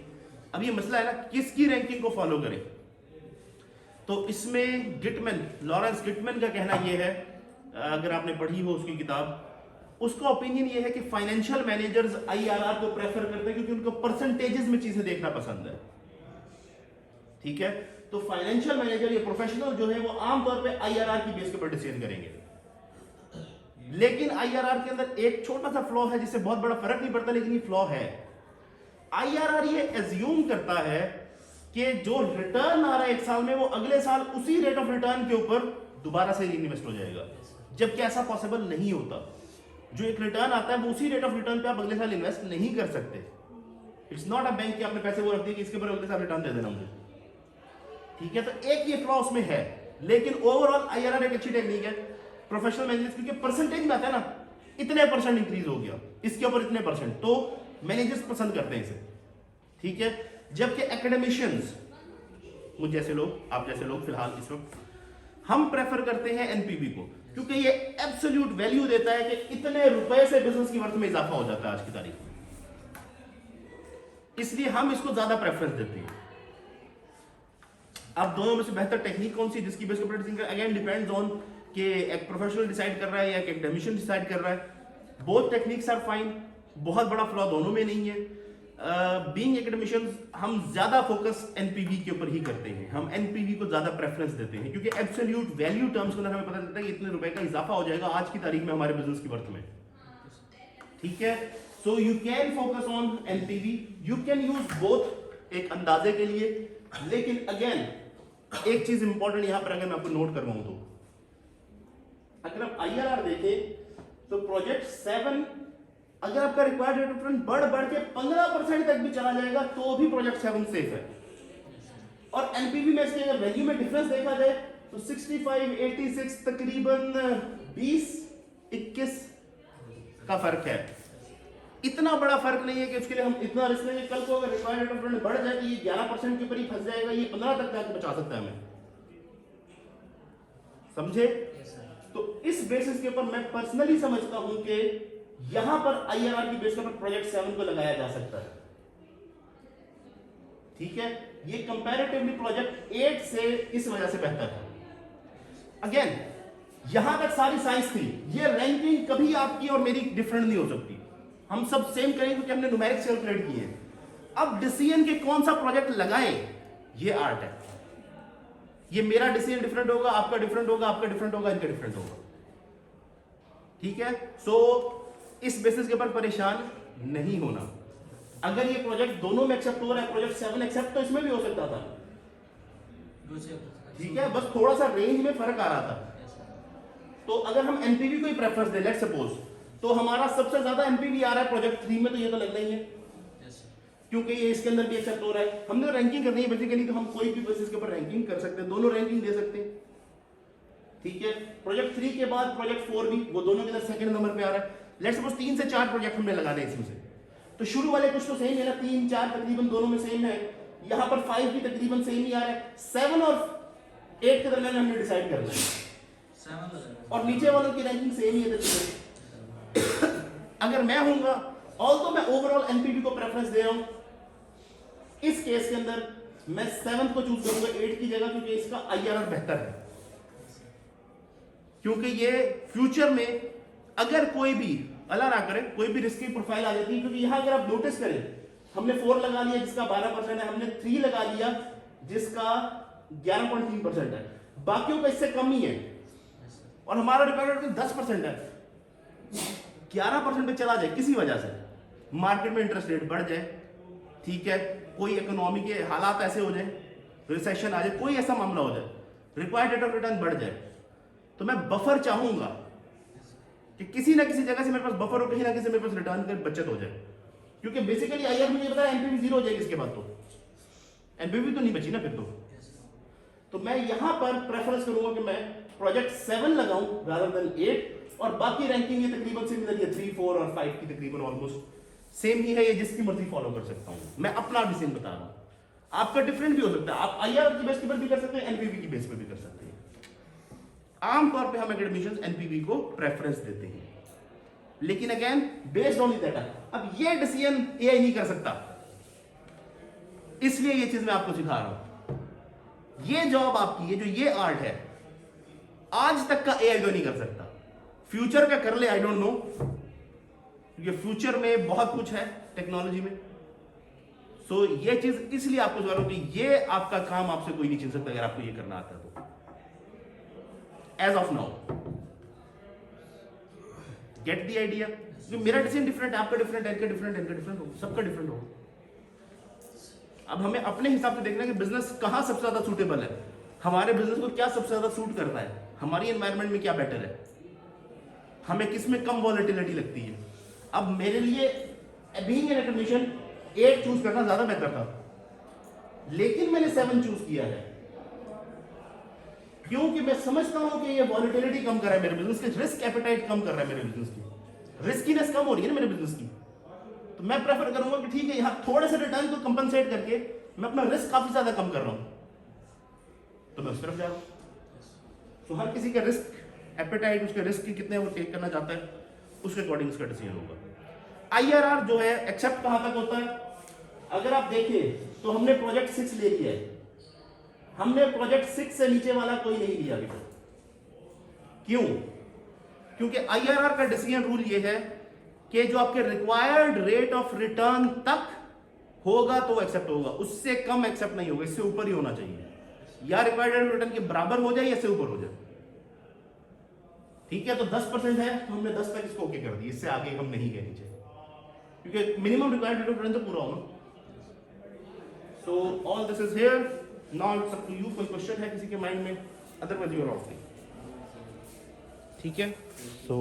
अब ये मसला है ना, किसकी रैंकिंग को फॉलो करें? तो इसमें गिटमैन, लॉरेंस गिटमैन का कहना यह है, अगर आपने पढ़ी हो उसकी किताब, उसका ओपिनियन ये है कि फाइनेंशियल मैनेजर्स आईआरआर को प्रेफर करते हैं क्योंकि उनको परसेंटेजेस में चीजें देखना पसंद है। ठीक है, तो फाइनेंशियल मैनेजर या प्रोफेशनल जो है वो आमतौर पे आईआरआर की बेस के ऊपर डिसीजन करेंगे। लेकिन आईआरआर के अंदर एक छोटा सा फ्लॉ है जिससे बहुत बड़ा फर्क नहीं पड़ता, लेकिन ये फ्लॉ है। आईआरआर ये एज्यूम करता है कि जो रिटर्न आ रहा है एक साल में, वो अगले साल उसी रेट ऑफ रिटर्न के ऊपर दोबारा से इन्वेस्ट हो जाएगा, जबकि ऐसा पॉसिबल नहीं होता। जो एक रिटर्न आता है वो उसी रेट ऑफ रिटर्न पे आप अगले साल इन्वेस्ट नहीं कर सकते। इट्स नॉट अ बैंक कि आपने पैसे वो रख दिए कि इसके ऊपर अगले साल रिटर्न दे देना मुझे। ठीक है, तो एक ये फ्लॉ उसमें है, लेकिन ओवरऑल आईआरआर एक अच्छी टेक्निक है। प्रोफेशनल मैनेजर्स क्योंकि परसेंटेज में आता है ना, इतने परसेंट इंक्रीज हो गया, इसके ऊपर इतने परसेंट, तो मैनेजर्स पसंद करते हैं इसे। ठीक है, जबकि एकेडमिशियंस, मुझ जैसे लोग, आप जैसे लोग फिलहाल इस वक्त हम प्रेफर करते हैं एनपीवी को, क्योंकि ये एब्सोल्यूट वैल्यू देता है कि इतने रुपए से बिजनेस की वर्थ में इजाफा हो जाता है आज की तारीख में, इसलिए हम इसको ज्यादा प्रेफरेंस देते हैं। अब दोनों में से बेहतर टेक्निक कौन सी जिसकी बेस पर अगेन डिपेंड्स ऑन कि एक प्रोफेशनल डिसाइड कर रहा है या एक एकेडमिशियन डिसाइड कर रहा है। बोथ टेक्निक्स आर फाइन, बहुत बड़ा फ्लॉ दोनों में नहीं है। बीइंग एकेडमिशियंस हम ज्यादा फोकस एनपीवी के ऊपर ही करते हैं, हम एनपीवी को ज्यादा प्रेफरेंस देते हैं क्योंकि एब्सोल्यूट वैल्यू टर्म्स के अंदर हमें पता चलता है कि इतने रुपए का इजाफा हो जाएगा आज की तारीख में हमारे बिजनेस की वर्थ में। ठीक है, so you can focus on NPV, you can use both एक अंदाजे के लिए, लेकिन अगेन एक चीज इंपॉर्टेंट यहां पर अगर मैं आपको नोट करवाऊं तो अगर आप आईआरआर देखें तो प्रोजेक्ट 7 अगर आपका रिक्वायर्ड रेट ऑफ रिटर्न बढ़ के 15% तक भी चला जाएगा तो भी प्रोजेक्ट 7 सेफ है। और एनपीवी में इसके अगर वैल्यू में डिफरेंस देखा जाए तो 65, 86 तकरीबन 20-21 का फर्क है। इतना बड़ा फर्क नहीं है कि उसके लिए हम इतना रिस्क लेंगे। कल को अगर रिक्वायर्ड रेट ऑफ रिटर्न बढ़ जाए तो ये 11% के ऊपर ही फंस जाएगा, ये 15 तक जाके बचा सकता है हमें। समझे? तो इस बेसिस के ऊपर मैं पर्सनली समझता हूं कि यहां पर आईआरआर की बेस के ऊपर प्रोजेक्ट 7 को लगाया जा सकता है। ठीक है, ये कंपैरेटिवली प्रोजेक्ट 8 से इस वजह से बेहतर है। अगेन यहां तक सारी साइंस थी, ये रैंकिंग कभी आपकी और मेरी डिफरेंट नहीं हो सकती, हम सब सेम करेंगे क्योंकि हमने न्यूमेरिक्स कैलकुलेट किए हैं। अब डिसीजन के कौन सा प्रोजेक्ट लगाएं, ये आर्ट है। ये मेरा डिसीजन डिफरेंट होगा, आपका डिफरेंट होगा, आपका डिफरेंट होगा, इनका डिफरेंट होगा। ठीक है, सो इस बेसिस के ऊपर परेशान नहीं होना। अगर ये प्रोजेक्ट दोनों में एक्सेप्ट हो रहा है, प्रोजेक्ट 7 एक्सेप्ट तो इसमें भी हो सकता था। ठीक है, बस थोड़ा सा रेंज में फर्क आ रहा था। तो अगर हम एनपीवी को ही प्रेफरेंस दें, लेट्स सपोज, तो हमारा सबसे ज्यादा एनपीवी आ रहा है प्रोजेक्ट 3 में, तो ये तो लगना ही है क्योंकि ये इसके अंदर भी एक्सेप्ट हो रहा है। हमने रैंकिंग करनी है बेसिकली, तो हम कोई भी बेसिस के ऊपर रैंकिंग कर सकते हैं, दोनों रैंकिंग दे सकते हैं। ठीक है, प्रोजेक्ट 3 के बाद प्रोजेक्ट 4 भी, वो दोनों के अंदर सेकंड नंबर पे आ रहा है। लेट्स सपोज 3 से 4 प्रोजेक्ट हमने लगाने हैं इसमें से, तो शुरू वाले कुछ तो सेम है ना, 3, 4 तकरीबन दोनों में सेम है। यहां पर 5 भी तकरीबन सेम ही आ रहा है। 7 और 8 के दरमियान हमने डिसाइड करना है, और नीचे वालों की रैंकिंग सेम ही है तकरीबन। अगर मैं हूंगा, ऑल्दो मैं ओवरऑल एनपीवी को प्रेफरेंस दे रहा हूं, इस केस के अंदर मैं 7 को चूज करूंगा 8 की जगह, क्योंकि इसका आईआरआर बेहतर है। क्योंकि ये फ्यूचर में अगर कोई भी, अल्लाह ना करे, कोई भी रिस्की प्रोफाइल आ जाती है, क्योंकि यहां अगर आप नोटिस करें हमने 4 लगा लिया जिसका 12% है, हमने 3 लगा लिया जिसका 11.3% है, बाकियों का इससे कम ही है, और हमारा रिक्वायरमेंट 10% है। 11% पे चला जाए किसी वजह से, मार्केट में इंटरेस्ट रेट बढ़ जाए, ठीक है, कोई इकोनॉमी के हालात ऐसे हो जाए, रिसेशन आ जाए, कोई ऐसा मामला हो जाए, रिक्वायर्ड रेट ऑफ रिटर्न बढ़ जाए, तो मैं बफर चाहूंगा कि किसी ना किसी जगह से मेरे पास बफर हो, कहीं ना कहीं मेरे पास रिटर्न की बचत हो जाए, क्योंकि बेसिकली आईआर मुझे पता है एनपीवी 0 हो जाएगी इसके बाद, तो एनपीवी तो नहीं बची ना फिर तो मैं यहां पर प्रेफरेंस करूंगा कि मैं प्रोजेक्ट 7 लगाऊं रादर देन 8, और बाकी रैंकिंग ये तकरीबन सिमिलर है, 3, 4 और 5 की तकरीबन ऑलमोस्ट सेम ही है, ये जिसकी मर्जी फॉलो कर सकता हूं, मैं अपना डिसीजन बता रहा हूं, आपका डिफरेंट भी हो सकता है, आप आईआर की बेस पर भी कर सकते हैं, एनपीवी की बेस पर भी कर सकते हैं। आमतौर पे हम एकेडमिशियंस एनपीवी को प्रेफरेंस देते हैं, लेकिन अगेन बेस्ड ऑन डेटा। अब ये डिसीजन एआई नहीं कर सकता, इसलिए ये चीज मैं आपको सिखा रहा हूं। ये जॉब आपकी है, जो ये आर्ट है, आज तक का एआई तो नहीं कर सकता, फ्यूचर का कर ले आई डोंट नो, क्योंकि फ्यूचर में बहुत कुछ है टेक्नोलॉजी में। सो ये चीज इसलिए आपको बता रहा हूं कि ये आपका काम आपसे कोई नहीं छीन सकता अगर आपको ये करना आता है तो, as of now. Get the idea? मेरा डिसीजन डिफरेंट है, आपका डिफरेंट है, इनका डिफरेंट है, इनका डिफरेंट होगा, सबका डिफरेंट होगा। अब हमें अपने हिसाब से देखना है कि बिजनेस कहां सबसे ज्यादा सूटेबल है, हमारे बिजनेस को क्या सबसे ज्यादा सूट करता है, हमारी एनवायरनमेंट में क्या बेटर है, हमें किस में कम वॉलेटिलिटी लगती है। अब मेरे लिए बीइंग एन एकेडमिशियन 8 चूज करना ज्यादा बेहतर था, लेकिन मैंने 7 चूज किया है, क्योंकि मैं समझता हूं कि ये वॉलेटिलिटी कम कर रहा है मेरे बिजनेस की, रिस्क एपेटाइट कम कर रहा है मेरे बिजनेस की, रिस्कीनेस कम हो रही है ना मेरे बिजनेस की। तो मैं प्रेफर करूंगा कि ठीक है, यहां थोड़े से रिटर्न को कंपनसेट करके मैं अपना रिस्क काफी ज्यादा कम कर रहा हूं, तो मैं उस तरफ जा रहा हूं। तो हर किसी का रिस्क एपेटाइट, उसके रिस्क की कितने वो टेक करना चाहता है, उसके अकॉर्डिंग उसका डिसीजन होगा। आईआरआर जो है एक्सेप्ट कहां तक होता है, अगर आप देखें तो हमने प्रोजेक्ट 6 ले लिया है, हमने प्रोजेक्ट 6 से नीचे वाला कोई नहीं लिया अभी तक। क्यों? क्योंकि आईआरआर का डिसीजन रूल ये है कि जो आपके रिक्वायर्ड रेट ऑफ रिटर्न तक होगा तो एक्सेप्ट होगा, उससे कम एक्सेप्ट नहीं होगा, इससे ऊपर ही होना चाहिए, या रिक्वायर्ड रेट ऑफ रिटर्न के बराबर हो जाए या इससे ऊपर हो जाए। ठीक है, तो 10% है तो हमने 10 तक इसको ओके कर दिया, इससे आगे हम नहीं गए नीचे, क्योंकि minimum required rate of return तो पूरा होना। So all this is here, now it's up to you. कोई क्वेश्चन है किसी के माइंड में? Otherwise you are off. ठीक है, सो